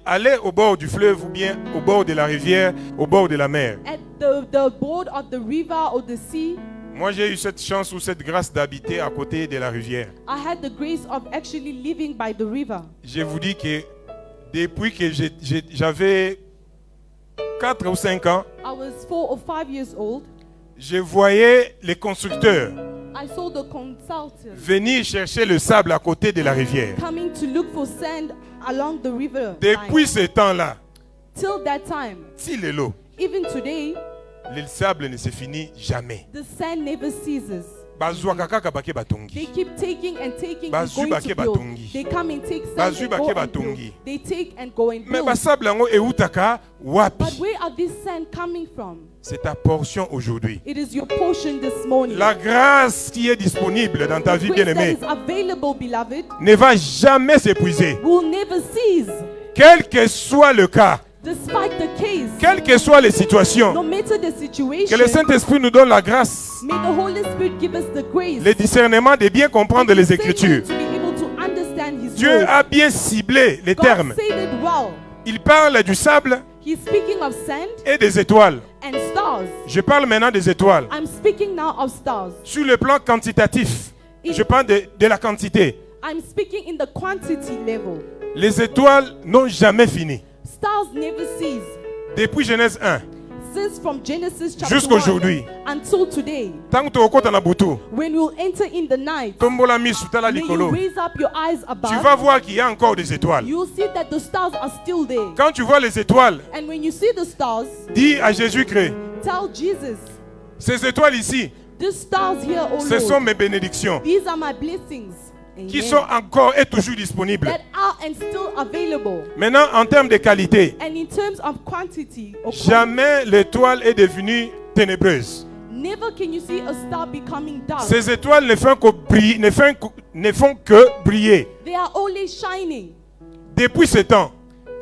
Speaker 1: aller au bord du fleuve ou bien au bord de la rivière, au bord de la mer,
Speaker 3: at the board of the river or the sea,
Speaker 1: Moi, j'ai eu cette chance ou cette grâce d'habiter à côté de la rivière.
Speaker 3: I had the grace of actually living by the river.
Speaker 1: Je vous dis que depuis que j'avais 4 ou 5 ans,
Speaker 3: I was 4 or 5 years old.
Speaker 1: je voyais les constructeurs
Speaker 3: I saw the consultant
Speaker 1: venir chercher le sable à côté de la rivière.
Speaker 3: coming to look for sand along the river.
Speaker 1: Depuis
Speaker 3: line.
Speaker 1: ce temps-là,
Speaker 3: Till that time,
Speaker 1: si le lot,
Speaker 3: even today,
Speaker 1: le sable ne se finit jamais.
Speaker 3: the sand never ceases.
Speaker 1: Bazwaka kaka bake
Speaker 3: They
Speaker 1: batongi.
Speaker 3: keep taking and taking and
Speaker 1: Bazwi
Speaker 3: going to
Speaker 1: bake
Speaker 3: build.
Speaker 1: batongi.
Speaker 3: They come and take sand
Speaker 1: Bazwi
Speaker 3: and go
Speaker 1: bake
Speaker 3: and build.
Speaker 1: batongi.
Speaker 3: They take and go and
Speaker 1: Mais
Speaker 3: build.
Speaker 1: basable yango eutaka
Speaker 3: But
Speaker 1: wapi?
Speaker 3: where are this sand coming from?
Speaker 1: C'est ta portion aujourd'hui.
Speaker 3: It is your portion this morning.
Speaker 1: La grâce qui est disponible dans ta vie,
Speaker 3: Grace that
Speaker 1: bien-aimée,
Speaker 3: is available, beloved,
Speaker 1: ne va jamais s'épuiser.
Speaker 3: will never cease.
Speaker 1: Quel que soit le cas,
Speaker 3: Despite the case,
Speaker 1: quelles que soient les situations,
Speaker 3: no matter the
Speaker 1: que
Speaker 3: situation,
Speaker 1: le Saint-Esprit nous donne la grâce,
Speaker 3: may the Holy Spirit give us the grace
Speaker 1: le discernement de bien comprendre les Écritures.
Speaker 3: to be able to understand His
Speaker 1: Dieu
Speaker 3: word.
Speaker 1: a bien ciblé les
Speaker 3: God
Speaker 1: termes.
Speaker 3: said it well.
Speaker 1: Il parle du sable
Speaker 3: He's speaking of sand
Speaker 1: et des étoiles.
Speaker 3: and stars.
Speaker 1: Je parle maintenant des étoiles.
Speaker 3: I'm speaking now of stars.
Speaker 1: Sur le plan quantitatif, je parle de la quantité.
Speaker 3: I'm speaking in the quantity level.
Speaker 1: Les étoiles n'ont jamais fini.
Speaker 3: Stars never cease.
Speaker 1: Depuis Genèse 1,
Speaker 3: Since from Genesis chapter
Speaker 1: jusqu'aujourd'hui,
Speaker 3: 1 until today,
Speaker 1: tant que tu okota na butu,
Speaker 3: when we'll enter in the night,
Speaker 1: tombola misu tala
Speaker 3: may you
Speaker 1: likolo,
Speaker 3: raise up your eyes
Speaker 1: tu
Speaker 3: above.
Speaker 1: vas voir qu'il y a encore des étoiles.
Speaker 3: You'll see that the stars are still there.
Speaker 1: Quand tu vois les étoiles,
Speaker 3: And when you see the stars,
Speaker 1: dis à Jésus-Christ,
Speaker 3: tell Jesus,
Speaker 1: ces étoiles ici,
Speaker 3: these stars here, oh
Speaker 1: ce sont
Speaker 3: Lord,
Speaker 1: mes bénédictions
Speaker 3: these are my blessings.
Speaker 1: qui
Speaker 3: Amen.
Speaker 1: sont encore et toujours disponibles.
Speaker 3: That are and still available.
Speaker 1: Maintenant, en termes de qualité,
Speaker 3: And in terms of quantity, or
Speaker 1: jamais l'étoile est devenue ténébreuse.
Speaker 3: never can you see a star becoming dark.
Speaker 1: Ces étoiles ne font que briller, ne font que briller.
Speaker 3: They are always shining
Speaker 1: Depuis ce temps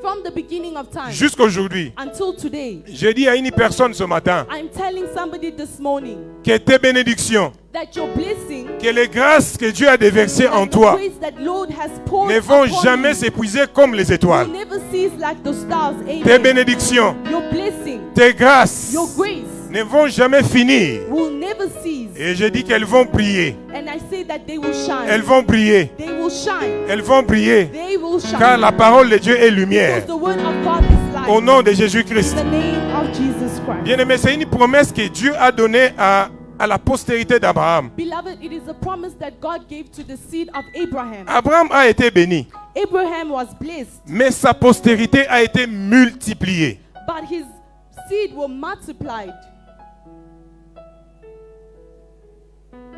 Speaker 3: from the beginning of time
Speaker 1: jusqu'à aujourd'hui,
Speaker 3: until today.
Speaker 1: je dis à une personne ce matin
Speaker 3: I'm telling somebody this morning
Speaker 1: que tes bénédictions,
Speaker 3: that your blessing,
Speaker 1: que les grâces que Dieu a déversées en
Speaker 3: the
Speaker 1: toi
Speaker 3: grace that Lord has poured
Speaker 1: ne vont
Speaker 3: upon
Speaker 1: jamais
Speaker 3: you
Speaker 1: s'épuiser comme les
Speaker 3: will
Speaker 1: étoiles.
Speaker 3: never cease like the stars.
Speaker 1: Tes
Speaker 3: Amen.
Speaker 1: bénédictions,
Speaker 3: Your blessing,
Speaker 1: tes grâces
Speaker 3: your grace
Speaker 1: ne vont jamais finir.
Speaker 3: will never cease.
Speaker 1: Et je dis qu'elles vont briller.
Speaker 3: And I say that they will shine.
Speaker 1: Elles vont briller.
Speaker 3: They will shine.
Speaker 1: Elles vont briller.
Speaker 3: They will shine.
Speaker 1: Car la parole de Dieu est lumière.
Speaker 3: Because the word of God is light.
Speaker 1: Au nom de
Speaker 3: In
Speaker 1: Jésus-Christ.
Speaker 3: the name of Jesus Christ.
Speaker 1: Bien-aimé, c'est une promesse que Dieu a donnée à la postérité d'Abraham.
Speaker 3: Beloved, it is a promise that God gave to the seed of Abraham.
Speaker 1: Abraham a été béni,
Speaker 3: Abraham was blessed,
Speaker 1: mais sa postérité a été multipliée.
Speaker 3: but his seed were multiplied.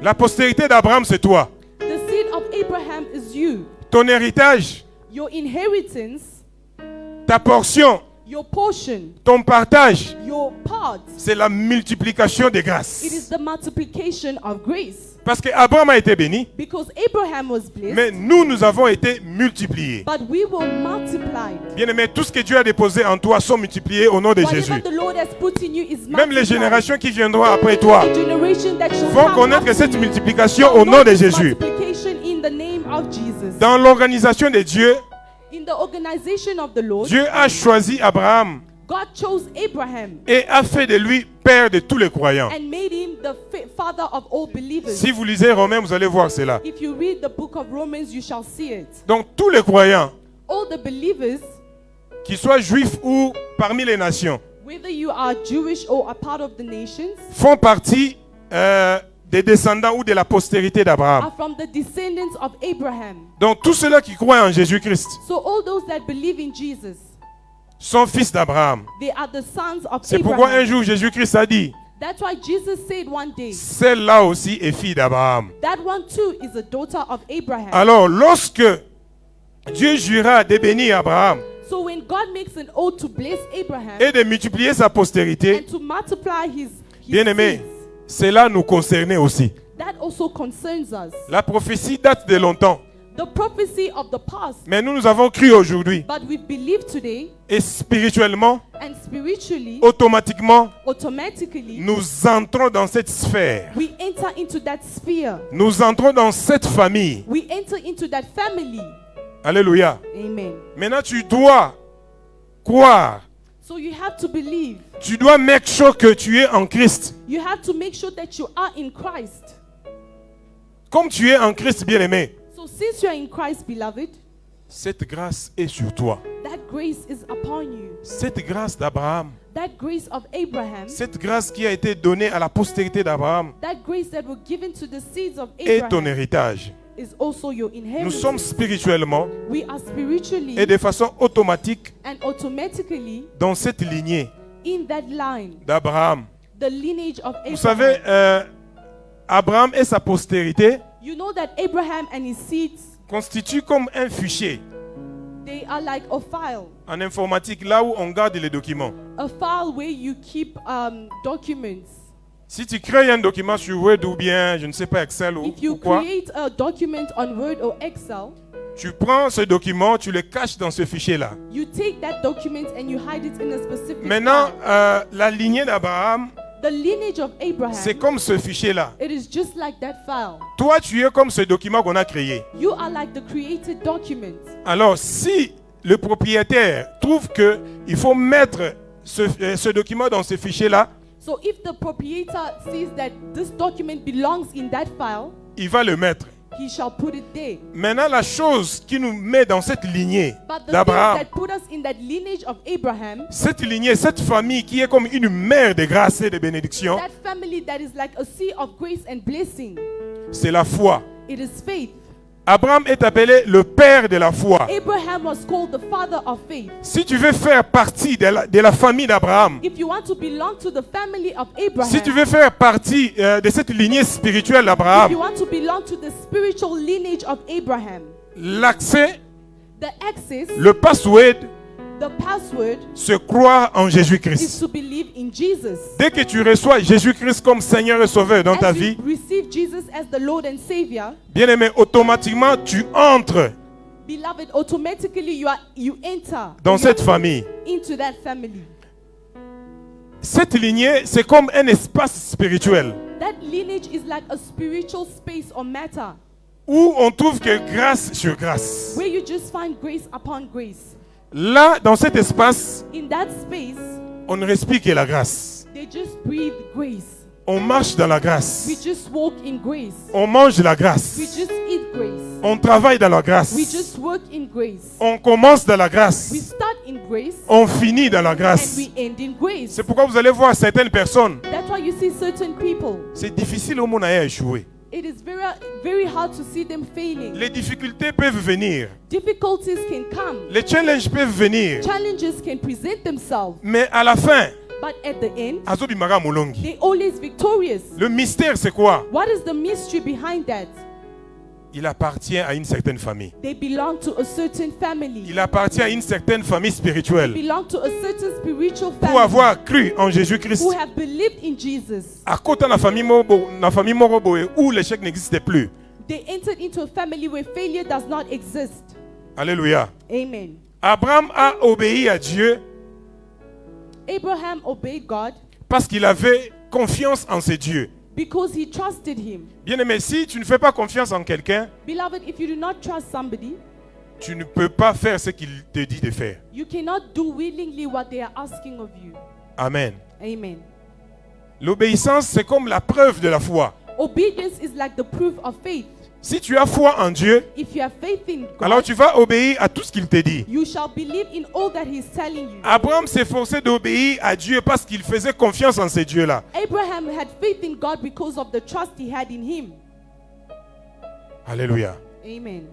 Speaker 1: La postérité d'Abraham, c'est toi.
Speaker 3: The seed of Abraham is you.
Speaker 1: Ton héritage,
Speaker 3: Your inheritance,
Speaker 1: ta portion,
Speaker 3: your portion,
Speaker 1: ton partage,
Speaker 3: your part.
Speaker 1: c'est la multiplication des
Speaker 3: It
Speaker 1: grâces.
Speaker 3: is the multiplication of grace.
Speaker 1: Parce qu'Abraham a été béni,
Speaker 3: Because Abraham was blessed,
Speaker 1: mais nous avons été multipliés.
Speaker 3: but we were multiplied.
Speaker 1: Bien-aimé, tout ce que Dieu a déposé en toi sont multipliés au nom de
Speaker 3: Whatever
Speaker 1: Jésus.
Speaker 3: the Lord has put in you is
Speaker 1: Même les
Speaker 3: multiplied.
Speaker 1: générations qui viendront après toi
Speaker 3: The generation that shall
Speaker 1: vont
Speaker 3: come
Speaker 1: connaître
Speaker 3: after
Speaker 1: cette
Speaker 3: you
Speaker 1: multiplication
Speaker 3: shall
Speaker 1: au nom
Speaker 3: know
Speaker 1: de
Speaker 3: this
Speaker 1: Jésus.
Speaker 3: multiplication in the name of Jesus.
Speaker 1: Dans l'organisation de Dieu,
Speaker 3: In the organization of the Lord,
Speaker 1: Dieu a choisi Abraham
Speaker 3: God chose Abraham
Speaker 1: et a fait de lui père de tous les croyants.
Speaker 3: and made him the father of all believers.
Speaker 1: Si vous lisez Romains, vous allez voir cela.
Speaker 3: If you read the book of Romans, you shall see it.
Speaker 1: Donc tous les croyants,
Speaker 3: All the believers,
Speaker 1: qu'ils soient juifs ou parmi les nations,
Speaker 3: whether you are Jewish or a part of the nations,
Speaker 1: font partie des descendants ou de la postérité d'Abraham.
Speaker 3: are from the descendants of Abraham.
Speaker 1: Donc tous ceux-là qui croient en Jésus-Christ
Speaker 3: So all those that believe in Jesus,
Speaker 1: sont fils d'Abraham.
Speaker 3: they are the sons of
Speaker 1: C'est pourquoi un
Speaker 3: Abraham.
Speaker 1: jour Jésus-Christ a dit,
Speaker 3: That's why Jesus said one day,
Speaker 1: celle-là aussi est fille d'Abraham.
Speaker 3: that one too is a daughter of Abraham.
Speaker 1: Alors lorsque Dieu jura de bénir Abraham
Speaker 3: So when God makes an oath to bless Abraham
Speaker 1: et de multiplier sa postérité,
Speaker 3: and to multiply his
Speaker 1: bien-aimés,
Speaker 3: seeds,
Speaker 1: cela nous concernait aussi.
Speaker 3: that also concerns us.
Speaker 1: La prophétie date de longtemps,
Speaker 3: The prophecy of the past,
Speaker 1: mais nous avons cru aujourd'hui
Speaker 3: but we believe today,
Speaker 1: et spirituellement,
Speaker 3: and spiritually,
Speaker 1: automatiquement,
Speaker 3: automatically,
Speaker 1: nous entrons dans cette sphère.
Speaker 3: we enter into that sphere.
Speaker 1: Nous entrons dans cette famille.
Speaker 3: We enter into that family.
Speaker 1: Alléluia.
Speaker 3: Amen.
Speaker 1: Maintenant, tu dois croire
Speaker 3: So you have to believe.
Speaker 1: Tu dois make sure que tu es en Christ.
Speaker 3: You have to make sure that you are in Christ.
Speaker 1: Comme tu es en Christ, bien-aimé,
Speaker 3: So since you are in Christ, beloved,
Speaker 1: cette grâce est sur toi.
Speaker 3: that grace is upon you.
Speaker 1: Cette grâce d'Abraham,
Speaker 3: That grace of Abraham,
Speaker 1: cette grâce qui a été donnée à la postérité d'Abraham
Speaker 3: that grace that was given to the seeds of
Speaker 1: est ton
Speaker 3: Abraham,
Speaker 1: héritage.
Speaker 3: is also your
Speaker 1: Nous sommes
Speaker 3: inheritance.
Speaker 1: spirituellement
Speaker 3: We are spiritually
Speaker 1: et de façon automatique
Speaker 3: and automatically
Speaker 1: dans cette lignée
Speaker 3: in that line,
Speaker 1: d'Abraham.
Speaker 3: the lineage of
Speaker 1: Vous
Speaker 3: Abraham.
Speaker 1: savez, Abraham et sa postérité
Speaker 3: You know that Abraham and his seeds,
Speaker 1: constituent comme un fichier
Speaker 3: they are like a file.
Speaker 1: en informatique, là où on garde les documents.
Speaker 3: A file where you keep documents.
Speaker 1: Si tu crées un document sur Word ou bien, je ne sais pas, Excel ou
Speaker 3: If you
Speaker 1: quoi,
Speaker 3: create a document on Word or Excel,
Speaker 1: tu prends ce document, tu le caches dans ce fichier-là.
Speaker 3: you take that document and you hide it in a specific
Speaker 1: Maintenant,
Speaker 3: file.
Speaker 1: la lignée d'Abraham,
Speaker 3: The lineage of Abraham,
Speaker 1: c'est comme ce fichier-là.
Speaker 3: it is just like that file.
Speaker 1: Toi, tu es comme ce document qu'on a créé.
Speaker 3: You are like the created document.
Speaker 1: Alors, si le propriétaire trouve qu'il faut mettre ce document dans ce fichier-là,
Speaker 3: So if the proprietor sees that this document belongs in that file,
Speaker 1: il va le mettre.
Speaker 3: he shall put it there.
Speaker 1: Maintenant, la chose qui nous met dans cette lignée
Speaker 3: But the thing
Speaker 1: d'Abraham,
Speaker 3: that put us in that lineage of Abraham,
Speaker 1: cette lignée, cette famille qui est comme une mère de grâce et de bénédiction,
Speaker 3: that family that is like a sea of grace and blessing,
Speaker 1: c'est la foi.
Speaker 3: it is faith.
Speaker 1: Abraham est appelé le père de la foi.
Speaker 3: Abraham was called the father of faith.
Speaker 1: Si tu veux faire partie de la famille d'Abraham,
Speaker 3: If you want to belong to the family of Abraham,
Speaker 1: si tu veux faire partie de cette lignée spirituelle
Speaker 3: if
Speaker 1: d'Abraham,
Speaker 3: you want to belong to the spiritual lineage of Abraham,
Speaker 1: l'accès,
Speaker 3: the access,
Speaker 1: le password,
Speaker 3: the password
Speaker 1: se croire en
Speaker 3: is
Speaker 1: Jésus-Christ.
Speaker 3: to believe in Jesus.
Speaker 1: Dès que tu reçois Jésus-Christ comme Seigneur et Sauveur dans ta
Speaker 3: As
Speaker 1: vie,
Speaker 3: you receive Jesus as the Lord and Savior,
Speaker 1: bien-aimé, automatiquement tu entres
Speaker 3: beloved, automatically you enter
Speaker 1: dans cette famille.
Speaker 3: into that family.
Speaker 1: Cette lignée, c'est comme un espace spirituel
Speaker 3: That lineage is like a spiritual space or matter
Speaker 1: où on trouve que grâce sur grâce.
Speaker 3: where you just find grace upon grace.
Speaker 1: Là, dans cet espace,
Speaker 3: In that space,
Speaker 1: on ne respire que la grâce.
Speaker 3: they just breathe grace.
Speaker 1: On marche dans la grâce.
Speaker 3: We just walk in grace.
Speaker 1: On mange la
Speaker 3: We
Speaker 1: grâce.
Speaker 3: just eat grace.
Speaker 1: On travaille dans la grâce.
Speaker 3: We just work in grace.
Speaker 1: On commence dans la
Speaker 3: We
Speaker 1: grâce.
Speaker 3: start in grace
Speaker 1: On finit dans la
Speaker 3: and
Speaker 1: grâce.
Speaker 3: we end in grace.
Speaker 1: C'est pourquoi vous allez voir certaines personnes.
Speaker 3: That's why you see certain people.
Speaker 1: C'est difficile au monde à échouer.
Speaker 3: It is very, very hard to see them failing.
Speaker 1: Les difficultés peuvent venir.
Speaker 3: Difficulties can come.
Speaker 1: Les challenges peuvent venir.
Speaker 3: Challenges can present themselves.
Speaker 1: Mais à la fin,
Speaker 3: But at the end,
Speaker 1: Azobimara Molongi.
Speaker 3: they're always victorious.
Speaker 1: Le mystère, c'est quoi?
Speaker 3: What is the mystery behind that?
Speaker 1: Il appartient à une certaine famille.
Speaker 3: They belong to a certain family.
Speaker 1: Il appartient à une certaine famille spirituelle.
Speaker 3: Belong to a certain spiritual
Speaker 1: Pour
Speaker 3: family
Speaker 1: avoir cru en Jésus-Christ,
Speaker 3: who have believed in Jesus.
Speaker 1: à côté de la famille Morobo, où l'échec n'existait plus.
Speaker 3: They entered into a family where failure does not exist.
Speaker 1: Alléluia.
Speaker 3: Amen.
Speaker 1: Abraham a obéi à Dieu
Speaker 3: Abraham obeyed God
Speaker 1: parce qu'il avait confiance en ce Dieu.
Speaker 3: because he trusted him.
Speaker 1: Bien-aimé, si tu ne fais pas confiance en quelqu'un,
Speaker 3: Beloved, if you do not trust somebody,
Speaker 1: tu ne peux pas faire ce qu'il te dit de faire.
Speaker 3: you cannot do willingly what they are asking of you.
Speaker 1: Amen.
Speaker 3: Amen.
Speaker 1: L'obéissance, c'est comme la preuve de la foi.
Speaker 3: Obedience is like the proof of faith.
Speaker 1: Si tu as foi en Dieu,
Speaker 3: If you have faith in
Speaker 1: alors
Speaker 3: God,
Speaker 1: tu vas obéir à tout ce qu'il te dit.
Speaker 3: you shall believe in all that he's telling you.
Speaker 1: Abraham s'efforçait d'obéir à Dieu parce qu'il faisait confiance en ce Dieu-là.
Speaker 3: Abraham had faith in God because of the trust he had in him.
Speaker 1: Alléluia.
Speaker 3: Amen.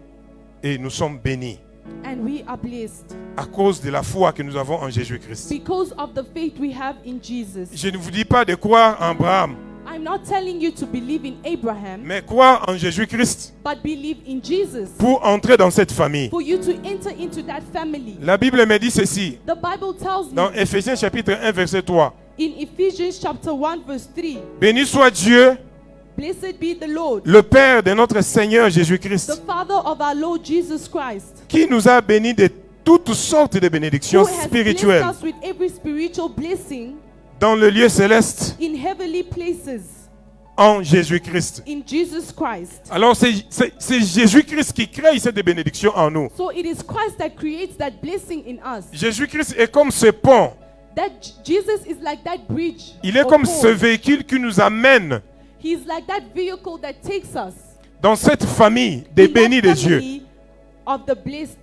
Speaker 1: Et nous sommes bénis
Speaker 3: And we are blessed
Speaker 1: à cause de la foi que nous avons en Jésus-Christ.
Speaker 3: because of the faith we have in Jesus.
Speaker 1: Je ne vous dis pas de croire en Abraham,
Speaker 3: I'm not telling you to believe in Abraham,
Speaker 1: mais croire en Jésus-Christ
Speaker 3: but believe in Jesus
Speaker 1: pour entrer dans cette famille.
Speaker 3: for you to enter into that family.
Speaker 1: La Bible me dit ceci,
Speaker 3: The Bible tells
Speaker 1: dans
Speaker 3: me
Speaker 1: Éphésiens chapitre 1 verset 3.
Speaker 3: in Ephesians chapter 1 verse 3,
Speaker 1: Béni soit Dieu,
Speaker 3: blessed be the Lord,
Speaker 1: le Père de notre Seigneur
Speaker 3: the
Speaker 1: Jésus-Christ,
Speaker 3: Father of our Lord Jesus Christ,
Speaker 1: qui nous a bénis de toutes sortes de bénédictions
Speaker 3: who has blessed
Speaker 1: spirituelles
Speaker 3: us with every spiritual blessing
Speaker 1: dans le lieu céleste
Speaker 3: in heavenly places
Speaker 1: en Jésus-Christ.
Speaker 3: in Jesus Christ.
Speaker 1: Alors c'est Jésus-Christ qui crée cette bénédiction en nous.
Speaker 3: So it is Christ that creates that blessing in us.
Speaker 1: Jésus-Christ est comme ce pont
Speaker 3: Jesus is like that bridge.
Speaker 1: Il est
Speaker 3: or
Speaker 1: comme
Speaker 3: pole.
Speaker 1: ce véhicule qui nous amène
Speaker 3: He's like that vehicle that takes us
Speaker 1: dans cette famille des
Speaker 3: in that
Speaker 1: bénis de Dieu,
Speaker 3: family of the blessed,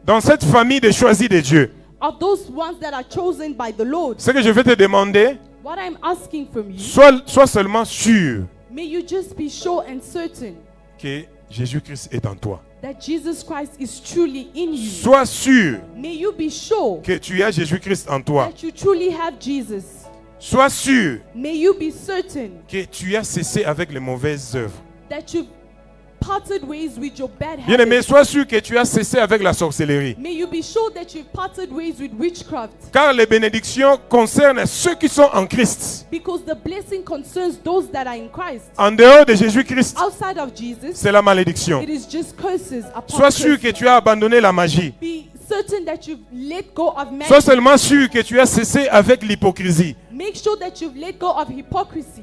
Speaker 1: dans cette famille des choisis de Dieu.
Speaker 3: of those ones that are chosen by the Lord.
Speaker 1: Ce que je vais te demander,
Speaker 3: What I'm asking from you,
Speaker 1: sois seulement sûr
Speaker 3: may you just be sure and certain
Speaker 1: que Jésus-Christ est en toi.
Speaker 3: that Jesus Christ is truly in you.
Speaker 1: Sois sûr
Speaker 3: May you be sure
Speaker 1: que tu as Jésus-Christ en toi.
Speaker 3: that you truly have Jesus.
Speaker 1: Sois sûr
Speaker 3: May you be certain
Speaker 1: que tu as cessé avec les mauvaises œuvres.
Speaker 3: that you've parted ways with your bad
Speaker 1: Bien-aimé,
Speaker 3: habits.
Speaker 1: sois sûr que tu as cessé avec la sorcellerie.
Speaker 3: May you be sure that you've parted ways with witchcraft.
Speaker 1: Car les bénédictions concernent ceux qui sont en Christ.
Speaker 3: Because the blessing concerns those that are in Christ.
Speaker 1: En dehors de Jésus-Christ,
Speaker 3: Outside of Jesus,
Speaker 1: c'est la malédiction.
Speaker 3: it is just curses upon
Speaker 1: Sois sûr que
Speaker 3: curses.
Speaker 1: tu as abandonné la magie.
Speaker 3: Be certain that you've let go of
Speaker 1: Sois
Speaker 3: magic.
Speaker 1: seulement sûr que tu as cessé avec l'hypocrisie.
Speaker 3: Make sure that you've let go of hypocrisy.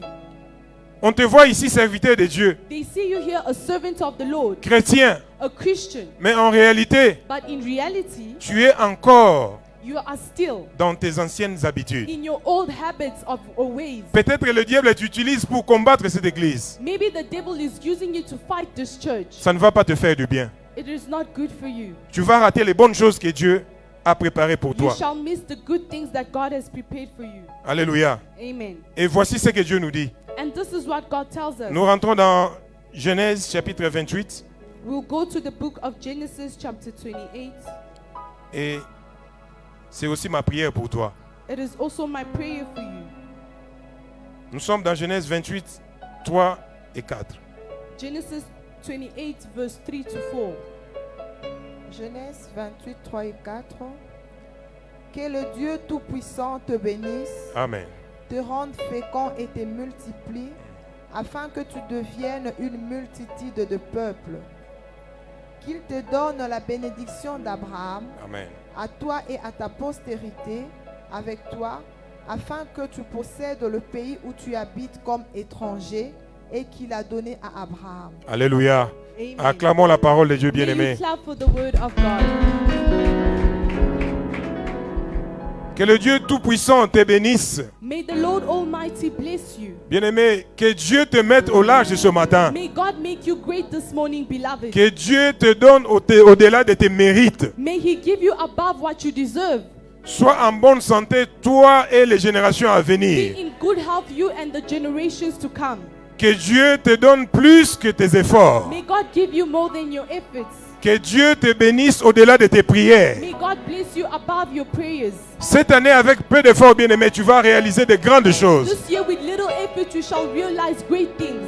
Speaker 1: On te voit ici serviteur de Dieu,
Speaker 3: They see you here a servant of the Lord,
Speaker 1: chrétien,
Speaker 3: a Christian,
Speaker 1: mais en réalité,
Speaker 3: but in reality,
Speaker 1: tu es encore
Speaker 3: you are still
Speaker 1: dans tes anciennes habitudes.
Speaker 3: in your old habits or ways.
Speaker 1: Peut-être le diable t'utilise pour combattre cette église.
Speaker 3: Maybe the devil is using you to fight this church.
Speaker 1: Ça ne va pas te faire du bien.
Speaker 3: It is not good for you.
Speaker 1: Tu vas rater les bonnes choses que Dieu a préparées pour
Speaker 3: You
Speaker 1: toi.
Speaker 3: shall miss the good things that God has prepared for you.
Speaker 1: Alléluia.
Speaker 3: Amen.
Speaker 1: Et voici ce que Dieu nous dit.
Speaker 3: And this is what God tells us.
Speaker 1: Nous rentrons dans Genèse chapitre 28
Speaker 3: We'll go to the book of Genesis chapter 28.
Speaker 1: et c'est aussi ma prière pour toi.
Speaker 3: It is also my prayer for you.
Speaker 1: Nous sommes dans Genèse 28, 3 et 4.
Speaker 3: Genesis 28 verse 3 to 4.
Speaker 4: Genèse 28, 3 et 4. Que le Dieu Tout-Puissant te bénisse,
Speaker 1: Amen.
Speaker 4: te rende fécond et te multiplie, afin que tu deviennes une multitude de peuples. Qu'il te donne la bénédiction d'Abraham,
Speaker 1: Amen.
Speaker 4: à toi et à ta postérité, avec toi, afin que tu possèdes le pays où tu habites comme étranger et qu'il a donné à Abraham.
Speaker 1: Alléluia.
Speaker 3: Amen.
Speaker 1: Acclamons la parole de Dieu
Speaker 3: May
Speaker 1: bien-aimé.
Speaker 3: you clap for the word of God.
Speaker 1: Que le Dieu Tout-Puissant te bénisse.
Speaker 3: May the Lord Almighty bless you.
Speaker 1: Bien-aimé, que Dieu te mette au large ce matin.
Speaker 3: May God make you great this morning, beloved.
Speaker 1: Que Dieu te donne au-delà de tes mérites.
Speaker 3: May He give you above what you deserve.
Speaker 1: Sois en bonne santé, toi et les générations à
Speaker 3: Be
Speaker 1: venir.
Speaker 3: in good health, you and the generations to come.
Speaker 1: Que Dieu te donne plus que tes efforts.
Speaker 3: May God give you more than your efforts.
Speaker 1: Que Dieu te bénisse au-delà de tes prières.
Speaker 3: May God bless you above your prayers.
Speaker 1: Cette année, avec peu d'efforts, bien-aimé, tu vas réaliser de grandes choses.
Speaker 3: This year, with little effort, you shall realize great things.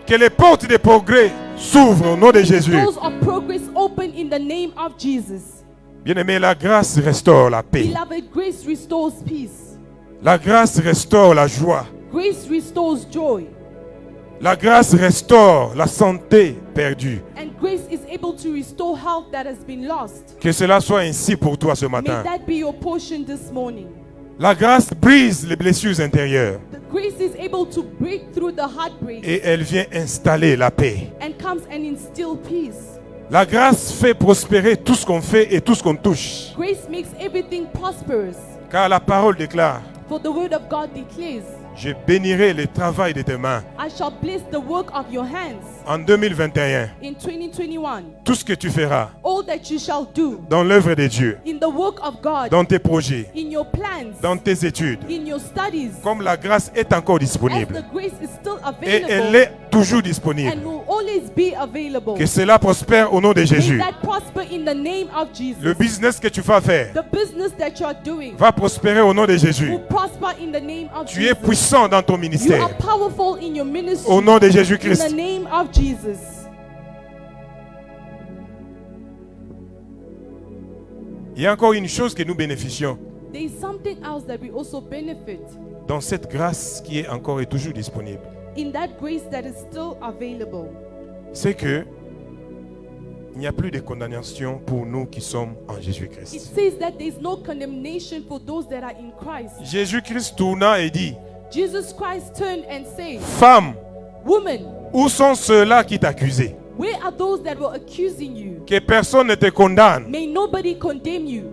Speaker 1: Que les portes de progrès s'ouvrent au nom de Jésus.
Speaker 3: Doors of progress open in the name of Jesus.
Speaker 1: Bien-aimé, la grâce restaure la paix.
Speaker 3: Beloved, grace restores peace.
Speaker 1: La grâce restaure la joie.
Speaker 3: Grace restores joy.
Speaker 1: La grâce restaure la santé perdue.
Speaker 3: And grace is able to restore health that has been lost.
Speaker 1: Que cela soit ainsi pour toi ce
Speaker 3: May
Speaker 1: matin.
Speaker 3: that be your portion this morning.
Speaker 1: La grâce brise les blessures intérieures
Speaker 3: The grace is able to break through the heartbreak
Speaker 1: et elle vient installer la paix.
Speaker 3: and comes and instill peace.
Speaker 1: La grâce fait prospérer tout ce qu'on fait et tout ce qu'on touche.
Speaker 3: Grace makes everything prosperous.
Speaker 1: Car la parole déclare,
Speaker 3: For the word of God declares,
Speaker 1: je bénirai le travail de tes mains.
Speaker 3: I shall bless the work of your hands.
Speaker 1: En 2021,
Speaker 3: In 2021,
Speaker 1: tout ce que tu feras
Speaker 3: all that you shall do
Speaker 1: dans l'œuvre de Dieu,
Speaker 3: in the work of God,
Speaker 1: dans tes projets,
Speaker 3: in your plans,
Speaker 1: dans tes études,
Speaker 3: in your studies,
Speaker 1: comme la grâce est encore
Speaker 3: as
Speaker 1: disponible
Speaker 3: the grace is still
Speaker 1: et elle
Speaker 3: available
Speaker 1: est toujours
Speaker 3: and
Speaker 1: disponible.
Speaker 3: will always be available.
Speaker 1: Que cela prospère au nom de
Speaker 3: May
Speaker 1: Jésus.
Speaker 3: that prosper in the name of Jesus.
Speaker 1: Le business que tu vas faire
Speaker 3: The business that you are doing
Speaker 1: va prospérer au nom de Jésus.
Speaker 3: will prosper in the name of
Speaker 1: Tu es
Speaker 3: Jesus.
Speaker 1: puissant dans ton
Speaker 3: You
Speaker 1: ministère
Speaker 3: are powerful in your ministry
Speaker 1: au nom de
Speaker 3: in
Speaker 1: Jésus-Christ.
Speaker 3: the name of Jesus.
Speaker 1: Il y a encore une chose que nous bénéficions
Speaker 3: There is something else that we also benefit
Speaker 1: dans cette grâce qui est encore et toujours disponible.
Speaker 3: in that grace that is still available.
Speaker 1: C'est que il n'y a plus de condamnation pour nous qui sommes en
Speaker 3: It
Speaker 1: Jésus-Christ.
Speaker 3: says that there is no condemnation for those that are in Christ.
Speaker 1: Jésus-Christ tourna et dit,
Speaker 3: Jesus Christ turned and said,
Speaker 1: femme,
Speaker 3: Woman,
Speaker 1: où sont ceux-là qui t'accusaient?
Speaker 3: where are those that were accusing you?
Speaker 1: Que personne ne te condamne.
Speaker 3: May nobody condemn you.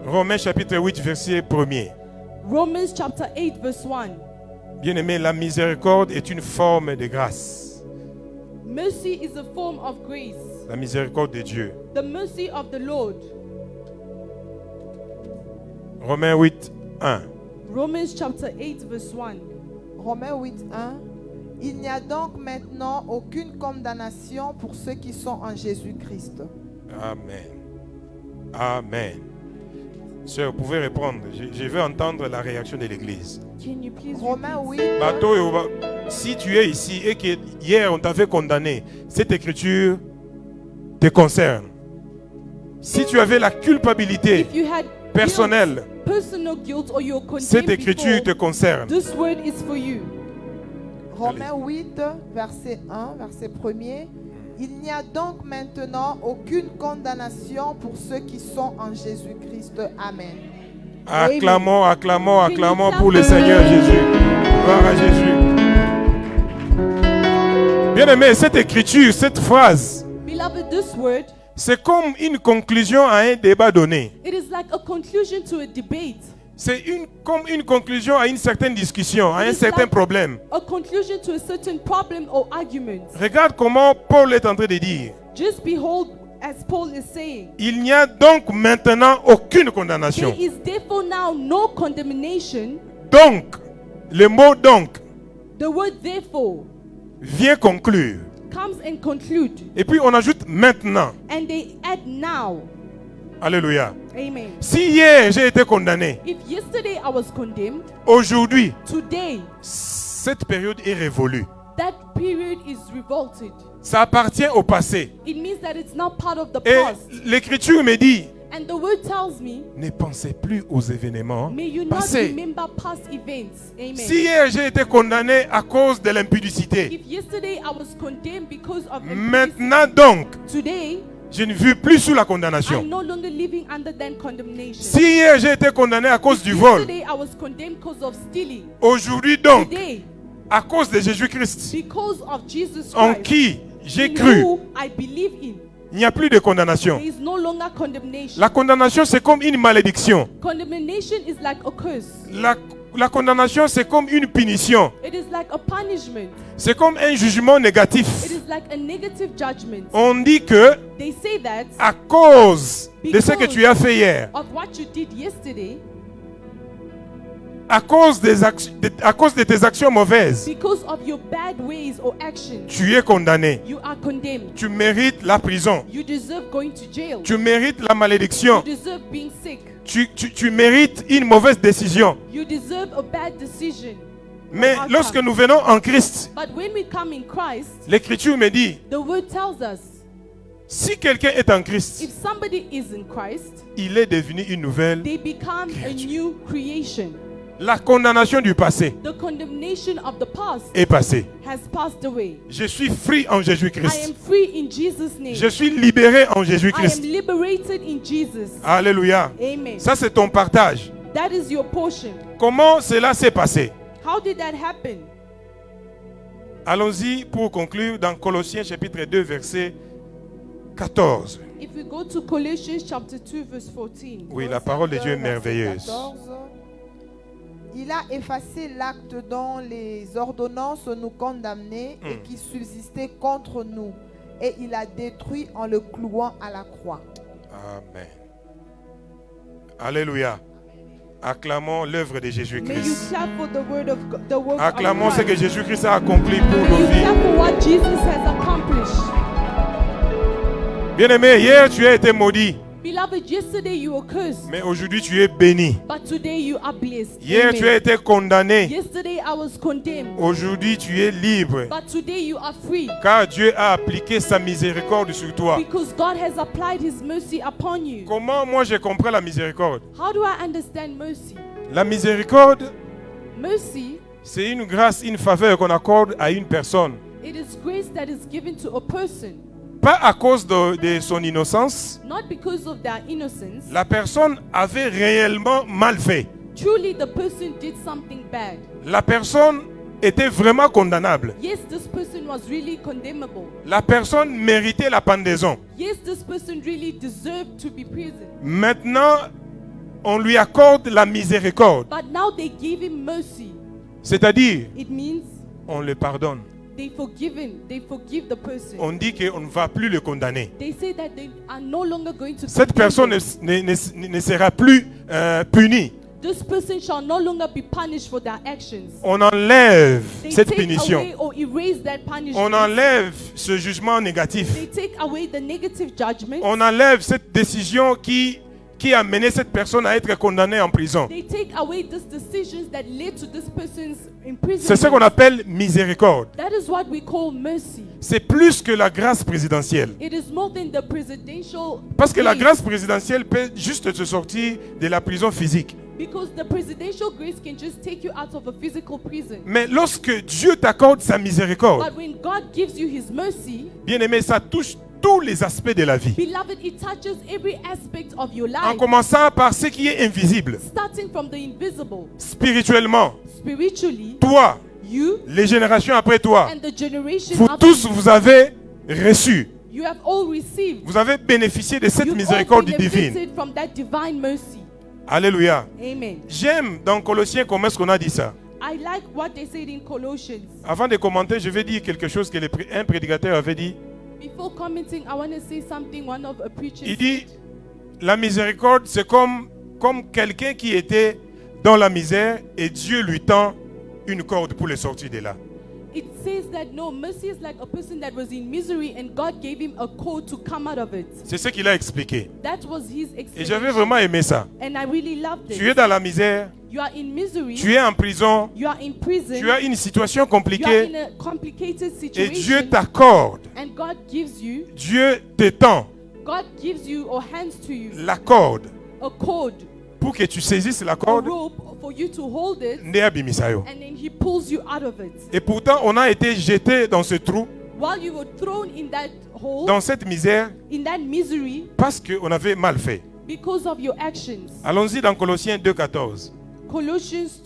Speaker 1: Romains chapitre 8, verset 1er.
Speaker 3: Romans chapter 8 verse 1.
Speaker 1: Bien-aimé, la miséricorde est une forme de grâce.
Speaker 3: Mercy is a form of grace.
Speaker 1: La miséricorde de Dieu.
Speaker 3: The mercy of the Lord.
Speaker 1: Romains 8, 1.
Speaker 3: Romans chapter 8 verse 1.
Speaker 4: Romains 8, 1. Il n'y a donc maintenant aucune condamnation pour ceux qui sont en Jésus-Christ.
Speaker 1: Amen. Amen. Sœur, vous pouvez répondre. Je veux entendre la réaction de l'Église.
Speaker 3: Can you please
Speaker 4: Romains
Speaker 3: repeat?
Speaker 4: 8,
Speaker 1: Bateau, si tu es ici et que hier on t'avait condamné, cette écriture te concerne. Si tu avais la culpabilité
Speaker 3: If you had
Speaker 1: personnelle,
Speaker 3: personal guilt or you're
Speaker 1: cette
Speaker 3: condemned
Speaker 1: écriture te
Speaker 3: before,
Speaker 1: concerne.
Speaker 3: this word is for you.
Speaker 4: Romains 8, verset 1, verset 1er. Il n'y a donc maintenant aucune condamnation pour ceux qui sont en Jésus-Christ. Amen.
Speaker 1: Acclamons, acclamons, acclamons pour le Seigneur Jésus. Gloire à Jésus. Bien-aimé, cette écriture, cette phrase,
Speaker 3: Beloved, this word,
Speaker 1: c'est comme une conclusion à un débat donné.
Speaker 3: it is like a conclusion to a debate.
Speaker 1: C'est comme une conclusion à une certaine discussion, à un
Speaker 3: It is
Speaker 1: certain
Speaker 3: like
Speaker 1: problème.
Speaker 3: a conclusion to a certain problem or argument.
Speaker 1: Regarde comment Paul est en train de dire.
Speaker 3: Just behold, as Paul is saying,
Speaker 1: Il n'y a donc maintenant aucune condamnation.
Speaker 3: there is therefore now no condemnation.
Speaker 1: Donc, le mot donc
Speaker 3: The word therefore
Speaker 1: vient conclure.
Speaker 3: comes and conclude,
Speaker 1: Et puis on ajoute maintenant.
Speaker 3: and they add now.
Speaker 1: Alléluia.
Speaker 3: Amen.
Speaker 1: Si hier j'ai été condamné,
Speaker 3: If yesterday I was condemned,
Speaker 1: aujourd'hui,
Speaker 3: today
Speaker 1: cette période est révolue.
Speaker 3: that period is revolted.
Speaker 1: Ça appartient au passé.
Speaker 3: It means that it's now part of the
Speaker 1: Et
Speaker 3: past.
Speaker 1: l'écriture me dit,
Speaker 3: And the word tells me,
Speaker 1: ne pensez plus aux événements
Speaker 3: may you not
Speaker 1: passés.
Speaker 3: remember past events. Amen.
Speaker 1: Si hier j'ai été condamné à cause de l'impudicité,
Speaker 3: If yesterday I was condemned because of impudicity,
Speaker 1: maintenant donc,
Speaker 3: today
Speaker 1: je ne vis plus sous la
Speaker 3: I'm
Speaker 1: condamnation.
Speaker 3: no longer living under that condemnation.
Speaker 1: Si hier j'ai été condamné à cause
Speaker 3: If
Speaker 1: du vol,
Speaker 3: yesterday I was condemned because of stealing.
Speaker 1: aujourd'hui donc,
Speaker 3: Today,
Speaker 1: à cause de Jésus-Christ,
Speaker 3: because of Jesus
Speaker 1: en
Speaker 3: Christ,
Speaker 1: qui j'ai
Speaker 3: in
Speaker 1: cru,
Speaker 3: who I believe in,
Speaker 1: il n'y a plus de condamnation.
Speaker 3: there is no longer condemnation.
Speaker 1: La condamnation, c'est comme une malédiction.
Speaker 3: Condemnation is like a curse.
Speaker 1: La condamnation, c'est comme une punition.
Speaker 3: It is like a punishment.
Speaker 1: C'est comme un jugement négatif.
Speaker 3: It is like a negative judgment.
Speaker 1: On dit que
Speaker 3: They say that
Speaker 1: à cause de ce que tu as fait hier,
Speaker 3: of what you did yesterday,
Speaker 1: à cause de tes actions mauvaises,
Speaker 3: because of your bad ways or actions,
Speaker 1: tu es condamné.
Speaker 3: you are condemned.
Speaker 1: Tu mérites la prison.
Speaker 3: You deserve going to jail.
Speaker 1: Tu mérites la
Speaker 3: You
Speaker 1: malédiction.
Speaker 3: deserve being sick.
Speaker 1: Tu mérites une mauvaise décision.
Speaker 3: You deserve a bad decision.
Speaker 1: Mais
Speaker 3: Outcome.
Speaker 1: lorsque nous venons en Christ,
Speaker 3: But when we come in Christ,
Speaker 1: l'Écriture me dit,
Speaker 3: the word tells us,
Speaker 1: si quelqu'un est en Christ,
Speaker 3: if somebody is in Christ,
Speaker 1: il est devenu une nouvelle.
Speaker 3: they become a new creation.
Speaker 1: La condamnation du passé
Speaker 3: The condemnation of the past
Speaker 1: est passée.
Speaker 3: has passed away.
Speaker 1: Je suis free en
Speaker 3: I am
Speaker 1: Jésus-Christ.
Speaker 3: free in Jesus' name.
Speaker 1: Je suis libéré en
Speaker 3: I am
Speaker 1: Jésus-Christ.
Speaker 3: liberated in Jesus.
Speaker 1: Alléluia.
Speaker 3: Amen.
Speaker 1: Ça, c'est ton partage.
Speaker 3: That is your portion.
Speaker 1: Comment cela s'est passé?
Speaker 3: How did that happen?
Speaker 1: Allons-y pour conclure dans Colossiens chapitre 2, verset 14.
Speaker 3: If we go to Colossians chapter 2 verse 14.
Speaker 1: Oui, la parole de Dieu est
Speaker 4: Verset
Speaker 1: merveilleuse.
Speaker 4: 14. Il a effacé l'acte dont les ordonnances nous condamnaient et qui subsistait contre nous. Et il a détruit en le clouant à la croix.
Speaker 1: Amen. Alléluia. Acclamons l'œuvre de
Speaker 3: May you
Speaker 1: Jésus-Christ.
Speaker 3: clap for the word of the work
Speaker 1: Acclamons
Speaker 3: of
Speaker 1: ce que
Speaker 3: Christ.
Speaker 1: Jésus-Christ a accompli pour
Speaker 3: May
Speaker 1: nos
Speaker 3: you
Speaker 1: vies.
Speaker 3: clap for what Jesus has accomplished.
Speaker 1: Bien-aimé, hier tu as été maudit,
Speaker 3: Beloved, yesterday you were cursed,
Speaker 1: mais aujourd'hui tu es béni.
Speaker 3: but today you are blessed.
Speaker 1: Hier
Speaker 3: Amen.
Speaker 1: tu as été condamné,
Speaker 3: Yesterday I was condemned,
Speaker 1: aujourd'hui tu es libre.
Speaker 3: but today you are free.
Speaker 1: Car Dieu a appliqué sa miséricorde sur toi.
Speaker 3: Because God has applied His mercy upon you.
Speaker 1: Comment moi je comprends la miséricorde?
Speaker 3: How do I understand mercy?
Speaker 1: La miséricorde,
Speaker 3: Mercy,
Speaker 1: c'est une grâce, une faveur qu'on accorde à une personne.
Speaker 3: it is grace that is given to a person,
Speaker 1: Pas à cause de son innocence.
Speaker 3: not because of their innocence.
Speaker 1: La personne avait réellement mal fait.
Speaker 3: Truly, the person did something bad.
Speaker 1: La personne était vraiment condamnable.
Speaker 3: Yes, this person was really condemnable.
Speaker 1: La personne méritait la pendaison.
Speaker 3: Yes, this person really deserved to be prison.
Speaker 1: Maintenant, on lui accorde la miséricorde.
Speaker 3: But now they give him mercy.
Speaker 1: C'est-à-dire,
Speaker 3: It means
Speaker 1: on le pardonne.
Speaker 3: they forgive the person.
Speaker 1: On dit qu'on ne va plus le condamner.
Speaker 3: They say that they are no longer going to
Speaker 1: Cette
Speaker 3: condemn
Speaker 1: personne
Speaker 3: them.
Speaker 1: ne sera plus punie.
Speaker 3: This person shall no longer be punished for their actions.
Speaker 1: On enlève
Speaker 3: They
Speaker 1: cette
Speaker 3: take
Speaker 1: punition.
Speaker 3: away or erase that punishment.
Speaker 1: On enlève ce jugement négatif.
Speaker 3: They take away the negative judgment.
Speaker 1: On enlève cette décision qui a mené cette personne à être condamnée en prison.
Speaker 3: They take away these decisions that led to this person's
Speaker 1: C'est ce qu'on
Speaker 3: imprisonment.
Speaker 1: appelle miséricorde.
Speaker 3: That is what we call mercy.
Speaker 1: C'est plus que la grâce présidentielle.
Speaker 3: It is more than the presidential
Speaker 1: Parce que la
Speaker 3: grace.
Speaker 1: grâce présidentielle peut juste te sortir de la prison physique.
Speaker 3: Because the presidential grace can just take you out of a physical prison.
Speaker 1: Mais lorsque Dieu t'accorde sa miséricorde,
Speaker 3: But when God gives you his mercy,
Speaker 1: bien aimé, ça touche tous les aspects de la vie.
Speaker 3: beloved, it touches every aspect of your
Speaker 1: En
Speaker 3: life.
Speaker 1: commençant par ce qui est invisible,
Speaker 3: Starting from the invisible,
Speaker 1: spirituellement.
Speaker 3: spiritually,
Speaker 1: Toi,
Speaker 3: you
Speaker 1: les générations après toi,
Speaker 3: and the generation
Speaker 1: vous
Speaker 3: after
Speaker 1: tous,
Speaker 3: you,
Speaker 1: vous avez reçu,
Speaker 3: you have all received.
Speaker 1: vous avez bénéficié de cette
Speaker 3: You've all
Speaker 1: miséricorde divine.
Speaker 3: benefited from that divine mercy.
Speaker 1: Alléluia.
Speaker 3: Amen.
Speaker 1: J'aime dans Colossiens comment est-ce qu'on a dit ça.
Speaker 3: I like what they said in Colossians.
Speaker 1: Avant de commenter, je vais dire quelque chose que un prédicateur avait dit.
Speaker 3: Before commenting, I want to say something one of a preacher
Speaker 1: Il dit, la miséricorde, c'est comme quelqu'un qui était dans la misère et Dieu lui tend une corde pour le sortir de là.
Speaker 3: It says that no, mercy is like a person that was in misery and God gave him a cord to come out of it.
Speaker 1: C'est ce qu'il a expliqué.
Speaker 3: That was his
Speaker 1: Et j'avais
Speaker 3: explanation.
Speaker 1: vraiment aimé ça.
Speaker 3: And I really loved
Speaker 1: Tu es
Speaker 3: it.
Speaker 1: dans la misère,
Speaker 3: You are in misery.
Speaker 1: tu es en prison,
Speaker 3: You are in prison.
Speaker 1: tu as une situation
Speaker 3: You are in
Speaker 1: compliquée
Speaker 3: a complicated
Speaker 1: et Dieu
Speaker 3: situation.
Speaker 1: t'accorde,
Speaker 3: And God gives you,
Speaker 1: Dieu t'étend
Speaker 3: God gives you or hands to you
Speaker 1: la corde
Speaker 3: a cord,
Speaker 1: pour que tu saisisses la
Speaker 3: a
Speaker 1: corde.
Speaker 3: rope for you to hold it,
Speaker 1: Nde abimisayo.
Speaker 3: and then He pulls you out of it.
Speaker 1: Et pourtant, on a été jeté dans ce trou,
Speaker 3: While you were thrown in that hole,
Speaker 1: dans cette misère,
Speaker 3: in that misery,
Speaker 1: parce qu'on avait mal fait.
Speaker 3: because of your actions.
Speaker 1: Allons-y dans Colossiens 2,14.
Speaker 3: Colossians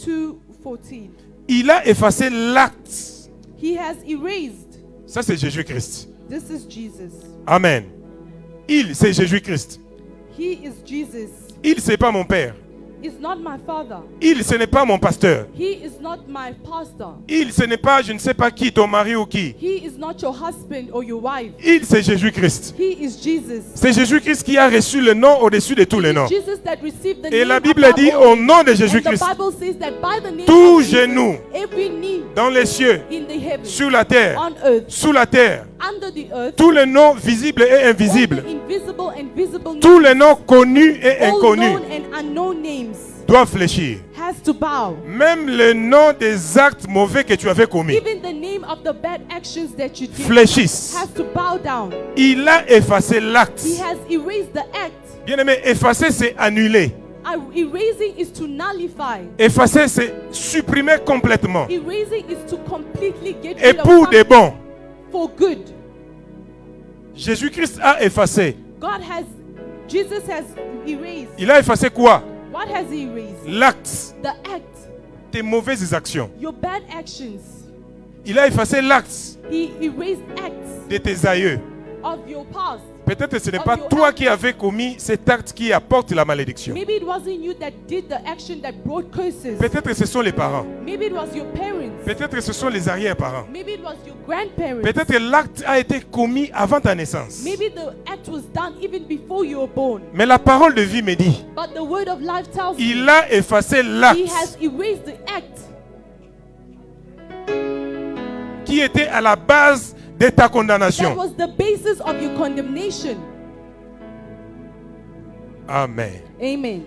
Speaker 3: 2:14.
Speaker 1: Il a effacé l'acte.
Speaker 3: He has erased.
Speaker 1: Ça, c'est Jésus-Christ.
Speaker 3: This is Jesus.
Speaker 1: Amen. Il, c'est Jésus-Christ.
Speaker 3: He is Jesus.
Speaker 1: Il, c'est pas mon père.
Speaker 3: Is not my father.
Speaker 1: Il, ce n'est pas mon pasteur.
Speaker 3: He is not my pastor.
Speaker 1: Il, ce n'est pas je ne sais pas qui, ton mari ou qui.
Speaker 3: He is not your husband or your wife.
Speaker 1: Il, c'est Jésus-Christ.
Speaker 3: He is Jesus.
Speaker 1: C'est Jésus-Christ qui a reçu le nom au-dessus de tous les noms.
Speaker 3: Jesus that received the
Speaker 1: Et
Speaker 3: name
Speaker 1: la Bible
Speaker 3: above
Speaker 1: dit
Speaker 3: all
Speaker 1: au
Speaker 3: names.
Speaker 1: nom de
Speaker 3: And the
Speaker 1: Jésus-Christ,
Speaker 3: Bible says that by the name
Speaker 1: tout
Speaker 3: of Jesus,
Speaker 1: genou
Speaker 3: every knee
Speaker 1: dans les cieux,
Speaker 3: in the heavens,
Speaker 1: sur la terre,
Speaker 3: on earth,
Speaker 1: sous la terre,
Speaker 3: under the earth,
Speaker 1: tous les noms visibles et
Speaker 3: all
Speaker 1: invisibles,
Speaker 3: the invisible and visible
Speaker 1: tous
Speaker 3: names,
Speaker 1: les noms connus et
Speaker 3: all
Speaker 1: inconnus
Speaker 3: known and unknown names,
Speaker 1: doivent fléchir.
Speaker 3: has to bow.
Speaker 1: Même le nom des actes mauvais que tu avais commis
Speaker 3: Even the name of the bad actions that you did
Speaker 1: fléchissent.
Speaker 3: has to bow down.
Speaker 1: Il a effacé l'acte.
Speaker 3: He has erased the act.
Speaker 1: Bien aimé, effacer c'est annuler.
Speaker 3: Erasing is to nullify.
Speaker 1: Effacer c'est supprimer complètement.
Speaker 3: Erasing is to completely get
Speaker 1: Et
Speaker 3: rid of
Speaker 1: pour des
Speaker 3: something
Speaker 1: bons.
Speaker 3: for good.
Speaker 1: Jésus-Christ a effacé.
Speaker 3: Jesus has erased.
Speaker 1: Il a effacé quoi?
Speaker 3: What has he erased?
Speaker 1: L'acte.
Speaker 3: The act,
Speaker 1: Tes mauvaises actions.
Speaker 3: your bad actions.
Speaker 1: Il a effacé l'acte
Speaker 3: He erased acts
Speaker 1: de tes aïeux.
Speaker 3: of your past.
Speaker 1: Peut-être que ce n'est pas toi qui avais commis cet acte qui apporte la malédiction.
Speaker 3: Maybe it wasn't you that did the action that brought curses.
Speaker 1: Peut-être que ce sont les parents.
Speaker 3: Maybe it was your parents.
Speaker 1: Peut-être que ce sont les arrière-parents.
Speaker 3: Maybe it was your grandparents.
Speaker 1: Peut-être que l'acte a été commis avant ta naissance.
Speaker 3: Maybe the act was done even before you were born.
Speaker 1: Mais la parole de vie me dit,
Speaker 3: But the word of life tells
Speaker 1: il
Speaker 3: me
Speaker 1: a effacé l'acte
Speaker 3: he has erased the act
Speaker 1: qui était à la base de ta
Speaker 3: that
Speaker 1: condamnation.
Speaker 3: was the basis of your condemnation.
Speaker 1: Amen.
Speaker 3: Amen.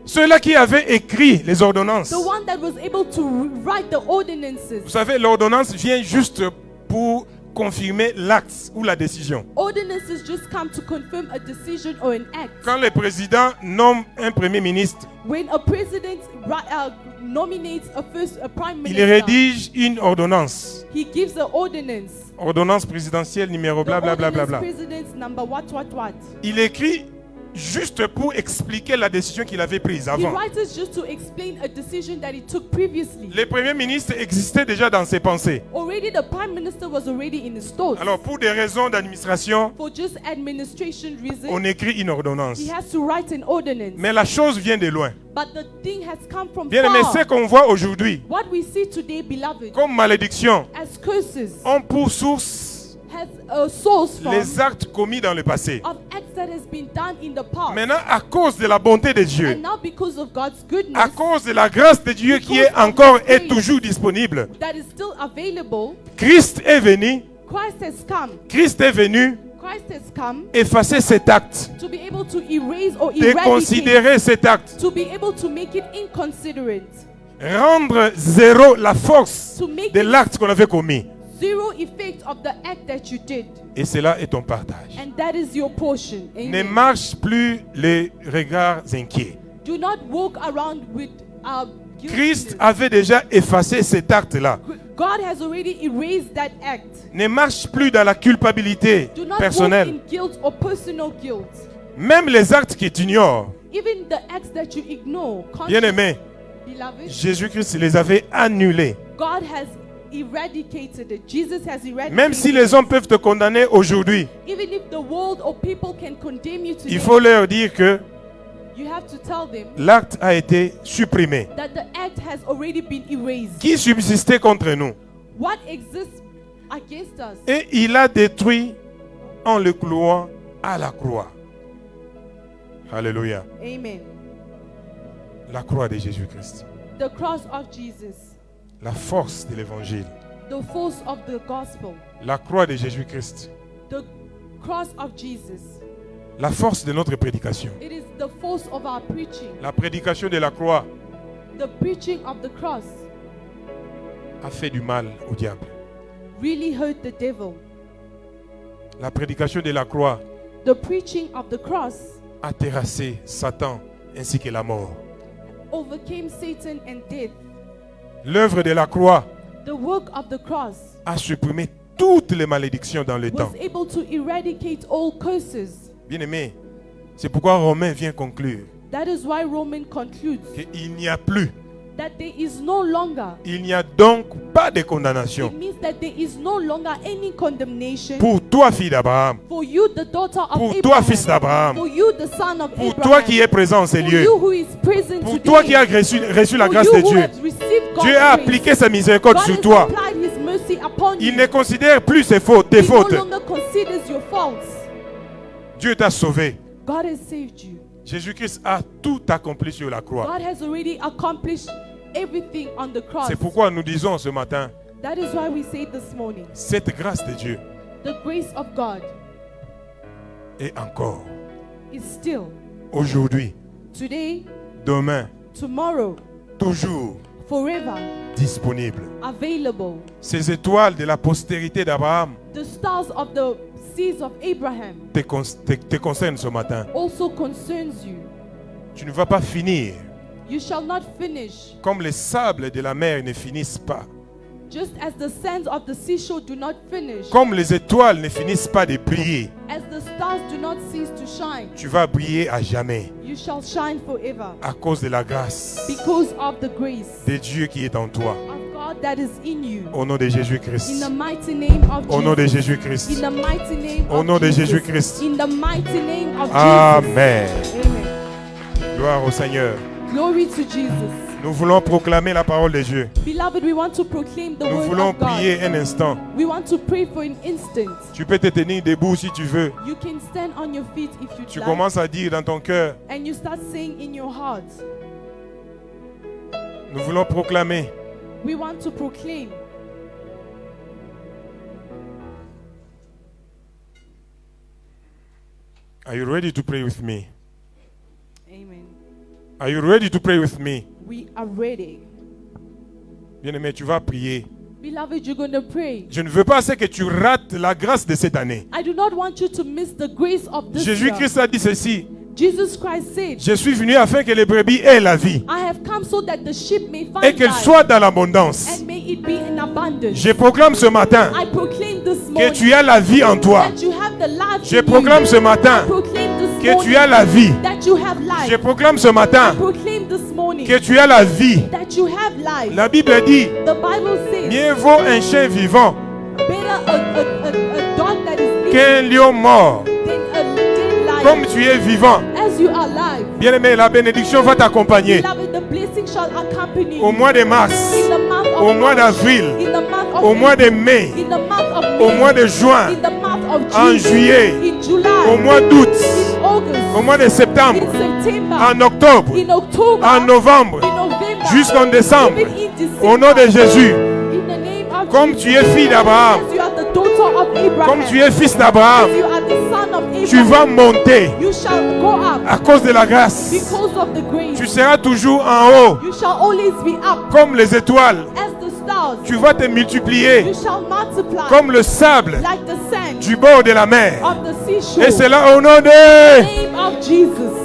Speaker 1: Ceux-là qui avaient écrit les ordonnances.
Speaker 3: The one that was able to write the ordinances.
Speaker 1: Vous savez, l'ordonnance vient juste pour confirmer l'acte ou la décision.
Speaker 3: Ordinances just come to confirm a decision or an act.
Speaker 1: Quand le président nomme un premier ministre,
Speaker 3: When a president nominates a prime
Speaker 1: il
Speaker 3: minister,
Speaker 1: rédige une ordonnance.
Speaker 3: he gives the ordinance.
Speaker 1: Ordonnance présidentielle numéro
Speaker 3: The
Speaker 1: bla bla bla bla
Speaker 3: ordinance
Speaker 1: bla.
Speaker 3: president's number what.
Speaker 1: Il écrit juste pour expliquer la décision qu'il avait prise
Speaker 3: He
Speaker 1: avant.
Speaker 3: writes it just to explain a decision that he took previously.
Speaker 1: Les premiers ministres existaient déjà dans ses pensées.
Speaker 3: Already the prime minister was already in his thoughts.
Speaker 1: Alors, pour des raisons d'administration,
Speaker 3: For just administration reasons,
Speaker 1: on écrit une ordonnance.
Speaker 3: he has to write an ordinance.
Speaker 1: Mais la chose vient de loin.
Speaker 3: But the thing has come from
Speaker 1: Bien aimé,
Speaker 3: far.
Speaker 1: ce qu'on voit aujourd'hui
Speaker 3: What we see today, beloved,
Speaker 1: comme malédiction,
Speaker 3: as curses,
Speaker 1: ont pour source
Speaker 3: has a source from
Speaker 1: les actes commis dans le passé.
Speaker 3: of acts that has been done in the past.
Speaker 1: Maintenant, à cause de la bonté de Dieu,
Speaker 3: And now because of God's goodness
Speaker 1: à cause de la grâce de Dieu qui est encore et toujours disponible,
Speaker 3: that is still available,
Speaker 1: Christ est venu,
Speaker 3: Christ has come.
Speaker 1: Christ est venu
Speaker 3: Christ has come
Speaker 1: effacer cet acte,
Speaker 3: to be able to erase or eradicate,
Speaker 1: déconsidérer cet acte,
Speaker 3: to be able to make it inconsiderate,
Speaker 1: rendre zéro la force
Speaker 3: to make
Speaker 1: de
Speaker 3: it
Speaker 1: l'acte qu'on avait commis.
Speaker 3: zero effect of the act that you did.
Speaker 1: Et cela est ton partage.
Speaker 3: And that is your portion.
Speaker 1: Ne
Speaker 3: Amen.
Speaker 1: marche plus les regards inquiets.
Speaker 3: Do not walk around with
Speaker 1: Christ avait déjà effacé cet acte-là.
Speaker 3: God has already erased that act.
Speaker 1: Ne marche plus dans la culpabilité
Speaker 3: Do not
Speaker 1: personnelle.
Speaker 3: walk in guilt or personal guilt.
Speaker 1: Même les actes que tu ignores,
Speaker 3: Even the acts that you ignore,
Speaker 1: bien-aimé,
Speaker 3: beloved,
Speaker 1: Jésus-Christ les avait annulés.
Speaker 3: God has eradicated it. Jesus has eradicated
Speaker 1: Même si
Speaker 3: it.
Speaker 1: les hommes peuvent te condamner aujourd'hui,
Speaker 3: Even if the world or people can condemn you today,
Speaker 1: il faut leur dire que
Speaker 3: you have to tell them
Speaker 1: l'acte a été supprimé.
Speaker 3: that the act has already been erased.
Speaker 1: Qui subsistait contre nous?
Speaker 3: What exists against us?
Speaker 1: Et il a détruit en le clouant à la croix. Alléluia.
Speaker 3: Amen.
Speaker 1: La croix de Jésus-Christ.
Speaker 3: The cross of Jesus,
Speaker 1: La force de l'évangile.
Speaker 3: the force of the gospel,
Speaker 1: La croix de Jésus-Christ.
Speaker 3: the cross of Jesus.
Speaker 1: La force de notre prédication.
Speaker 3: It is the force of our preaching.
Speaker 1: La prédication de la croix
Speaker 3: The preaching of the cross
Speaker 1: a fait du mal au diable.
Speaker 3: really hurt the devil.
Speaker 1: La prédication de la croix
Speaker 3: The preaching of the cross
Speaker 1: a terrassé Satan ainsi que la mort.
Speaker 3: overcame Satan and death.
Speaker 1: L'œuvre de la croix
Speaker 3: The work of the cross
Speaker 1: a supprimé toutes les malédictions dans le temps.
Speaker 3: was able to eradicate all curses.
Speaker 1: Bien-aimé, c'est pourquoi Romain vient conclure
Speaker 3: That is why Romans concludes
Speaker 1: qu'il n'y a plus,
Speaker 3: that there is no longer,
Speaker 1: il n'y a donc pas de
Speaker 3: it
Speaker 1: condamnation
Speaker 3: means that there is no longer any condemnation
Speaker 1: pour toi, fille d'Abraham,
Speaker 3: for you, the daughter of
Speaker 1: pour toi,
Speaker 3: Abraham,
Speaker 1: fils d'Abraham,
Speaker 3: for you, the son of
Speaker 1: pour
Speaker 3: Abraham,
Speaker 1: toi qui es présent en ces
Speaker 3: for
Speaker 1: lieux,
Speaker 3: you who is present
Speaker 1: pour
Speaker 3: today,
Speaker 1: toi qui as reçu la
Speaker 3: for
Speaker 1: grâce
Speaker 3: you
Speaker 1: de
Speaker 3: who
Speaker 1: Dieu.
Speaker 3: has received God's
Speaker 1: Dieu a
Speaker 3: grace.
Speaker 1: appliqué sa miséricorde
Speaker 3: God
Speaker 1: sur
Speaker 3: has
Speaker 1: toi.
Speaker 3: applied His mercy upon
Speaker 1: Il
Speaker 3: you.
Speaker 1: ne considère plus tes fautes.
Speaker 3: He no longer considers your faults.
Speaker 1: Dieu t'a sauvé.
Speaker 3: God has saved you.
Speaker 1: Jésus-Christ a tout accompli sur la croix.
Speaker 3: God has already accomplished everything on the cross.
Speaker 1: C'est pourquoi nous disons ce matin,
Speaker 3: That is why we say this morning,
Speaker 1: cette grâce de Dieu
Speaker 3: the grace of God
Speaker 1: est encore
Speaker 3: is still
Speaker 1: aujourd'hui,
Speaker 3: today,
Speaker 1: demain,
Speaker 3: tomorrow,
Speaker 1: toujours
Speaker 3: forever
Speaker 1: disponible.
Speaker 3: available.
Speaker 1: Ces étoiles de la postérité d'Abraham
Speaker 3: The stars of the seeds of Abraham
Speaker 1: te concernent ce matin.
Speaker 3: also concerns you.
Speaker 1: Tu ne vas pas finir
Speaker 3: You shall not finish
Speaker 1: comme les sables de la mer ne finissent pas,
Speaker 3: just as the sands of the seashore do not finish,
Speaker 1: comme les étoiles ne finissent pas de briller.
Speaker 3: as the stars do not cease to shine.
Speaker 1: Tu vas briller à jamais
Speaker 3: You shall shine forever
Speaker 1: à cause de la grâce
Speaker 3: because of the grace
Speaker 1: de Dieu qui est en toi.
Speaker 3: of God that is in you.
Speaker 1: Au nom de
Speaker 3: In
Speaker 1: Jésus-Christ.
Speaker 3: the mighty name of
Speaker 1: Au nom de
Speaker 3: Jesus.
Speaker 1: Jésus-Christ.
Speaker 3: In the mighty name
Speaker 1: Au
Speaker 3: of
Speaker 1: nom de
Speaker 3: Jesus.
Speaker 1: Jésus-Christ.
Speaker 3: In the mighty name of
Speaker 1: Amen.
Speaker 3: Jesus. Amen.
Speaker 1: Gloire au Seigneur.
Speaker 3: Glory to Jesus.
Speaker 1: Nous voulons proclamer la parole de Dieu.
Speaker 3: Beloved, we want to proclaim the
Speaker 1: Nous
Speaker 3: word
Speaker 1: voulons
Speaker 3: of God.
Speaker 1: prier un instant.
Speaker 3: We want to pray for an instant.
Speaker 1: Tu peux te tenir debout si tu veux.
Speaker 3: You can stand on your feet if you'd
Speaker 1: Tu
Speaker 3: like.
Speaker 1: commences à dire dans ton cœur,
Speaker 3: And you start saying in your heart,
Speaker 1: nous voulons proclamer.
Speaker 3: we want to proclaim.
Speaker 1: Are you ready to pray with me?
Speaker 3: Amen.
Speaker 1: Are you ready to pray with me?
Speaker 3: We are ready.
Speaker 1: Bien-aimé, tu vas prier.
Speaker 3: Beloved, you're going to pray.
Speaker 1: Je ne veux pas que tu rates la grâce de cette année.
Speaker 3: I do not want you to miss the grace of this year.
Speaker 1: Jésus-Christ a dit ceci.
Speaker 3: Jesus Christ said,
Speaker 1: Je suis venu afin que les brebis aient la vie
Speaker 3: I have come so that the sheep may find
Speaker 1: et qu'elles
Speaker 3: life
Speaker 1: soient dans l'abondance.
Speaker 3: and may it be in abundance.
Speaker 1: Je proclame ce matin
Speaker 3: I proclaim this
Speaker 1: que
Speaker 3: morning
Speaker 1: tu as la vie en toi.
Speaker 3: that you have the life
Speaker 1: Je
Speaker 3: in
Speaker 1: proclame
Speaker 3: you.
Speaker 1: ce matin
Speaker 3: I proclaim this
Speaker 1: que tu
Speaker 3: morning
Speaker 1: as la vie.
Speaker 3: that you have life.
Speaker 1: Je proclame ce matin
Speaker 3: I proclaim this morning
Speaker 1: que tu as la vie.
Speaker 3: that you have life.
Speaker 1: La Bible dit,
Speaker 3: The Bible says,
Speaker 1: mieux vaut un chien vivant
Speaker 3: better a dog that is living
Speaker 1: qu'un lion mort.
Speaker 3: than a dead lion.
Speaker 1: Comme tu es vivant,
Speaker 3: As you are alive,
Speaker 1: bien-aimé, la bénédiction va t'accompagner
Speaker 3: beloved, the blessing shall accompany
Speaker 1: au
Speaker 3: you.
Speaker 1: mois de mars,
Speaker 3: In the month of
Speaker 1: au mois
Speaker 3: March,
Speaker 1: d'avril,
Speaker 3: in the month of
Speaker 1: au mois de
Speaker 3: April,
Speaker 1: mai,
Speaker 3: in the month of
Speaker 1: au
Speaker 3: May,
Speaker 1: mois de juin,
Speaker 3: in the month of
Speaker 1: en
Speaker 3: June,
Speaker 1: juillet,
Speaker 3: in July,
Speaker 1: au mois d'août,
Speaker 3: in August,
Speaker 1: au mois de septembre,
Speaker 3: in September,
Speaker 1: en octobre,
Speaker 3: in October,
Speaker 1: en novembre,
Speaker 3: in November,
Speaker 1: jusqu'en décembre,
Speaker 3: even in December,
Speaker 1: au nom de Jésus.
Speaker 3: in the name of
Speaker 1: Comme
Speaker 3: Jesus,
Speaker 1: tu es fille d'Abraham,
Speaker 3: as you are the daughter of Abraham,
Speaker 1: comme tu es fils d'Abraham,
Speaker 3: as you are the son of Abraham,
Speaker 1: tu vas monter
Speaker 3: you shall go up
Speaker 1: à cause de la grâce.
Speaker 3: because of the grace.
Speaker 1: Tu seras toujours en haut,
Speaker 3: You shall always be up
Speaker 1: comme les étoiles.
Speaker 3: as the stars.
Speaker 1: Tu vas te multiplier
Speaker 3: You shall multiply
Speaker 1: comme le sable
Speaker 3: like the sand
Speaker 1: du bord de la mer.
Speaker 3: of the seashore.
Speaker 1: Et c'est là au nom de...
Speaker 3: Name of Jesus.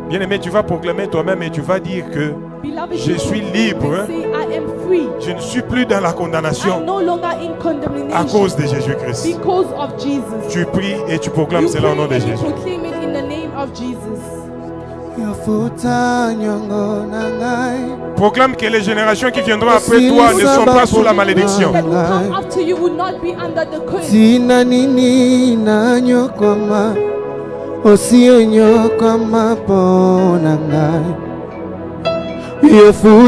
Speaker 1: Bien-aimé, tu vas proclamer toi-même et tu vas dire que
Speaker 3: Beloved,
Speaker 1: je
Speaker 3: you
Speaker 1: suis
Speaker 3: can
Speaker 1: libre.
Speaker 3: say, I am free.
Speaker 1: Je ne suis plus dans la
Speaker 3: I'm
Speaker 1: condamnation
Speaker 3: no longer in
Speaker 1: à
Speaker 3: condemnation
Speaker 1: cause de Jésus-Christ.
Speaker 3: because of Jesus.
Speaker 1: Tu pries et tu proclames
Speaker 3: You
Speaker 1: cela au nom de
Speaker 3: pray and you
Speaker 1: Jésus.
Speaker 3: proclaim it in the name of Jesus.
Speaker 2: Yafuta nyongo na ngai.
Speaker 1: Proclame que les générations qui viendront après toi ne sont pas sous la malédiction.
Speaker 3: That will come after you will not be under the curse.
Speaker 2: Tina nini na nyokoma. Osio nyokoma po na ngai. Yafuta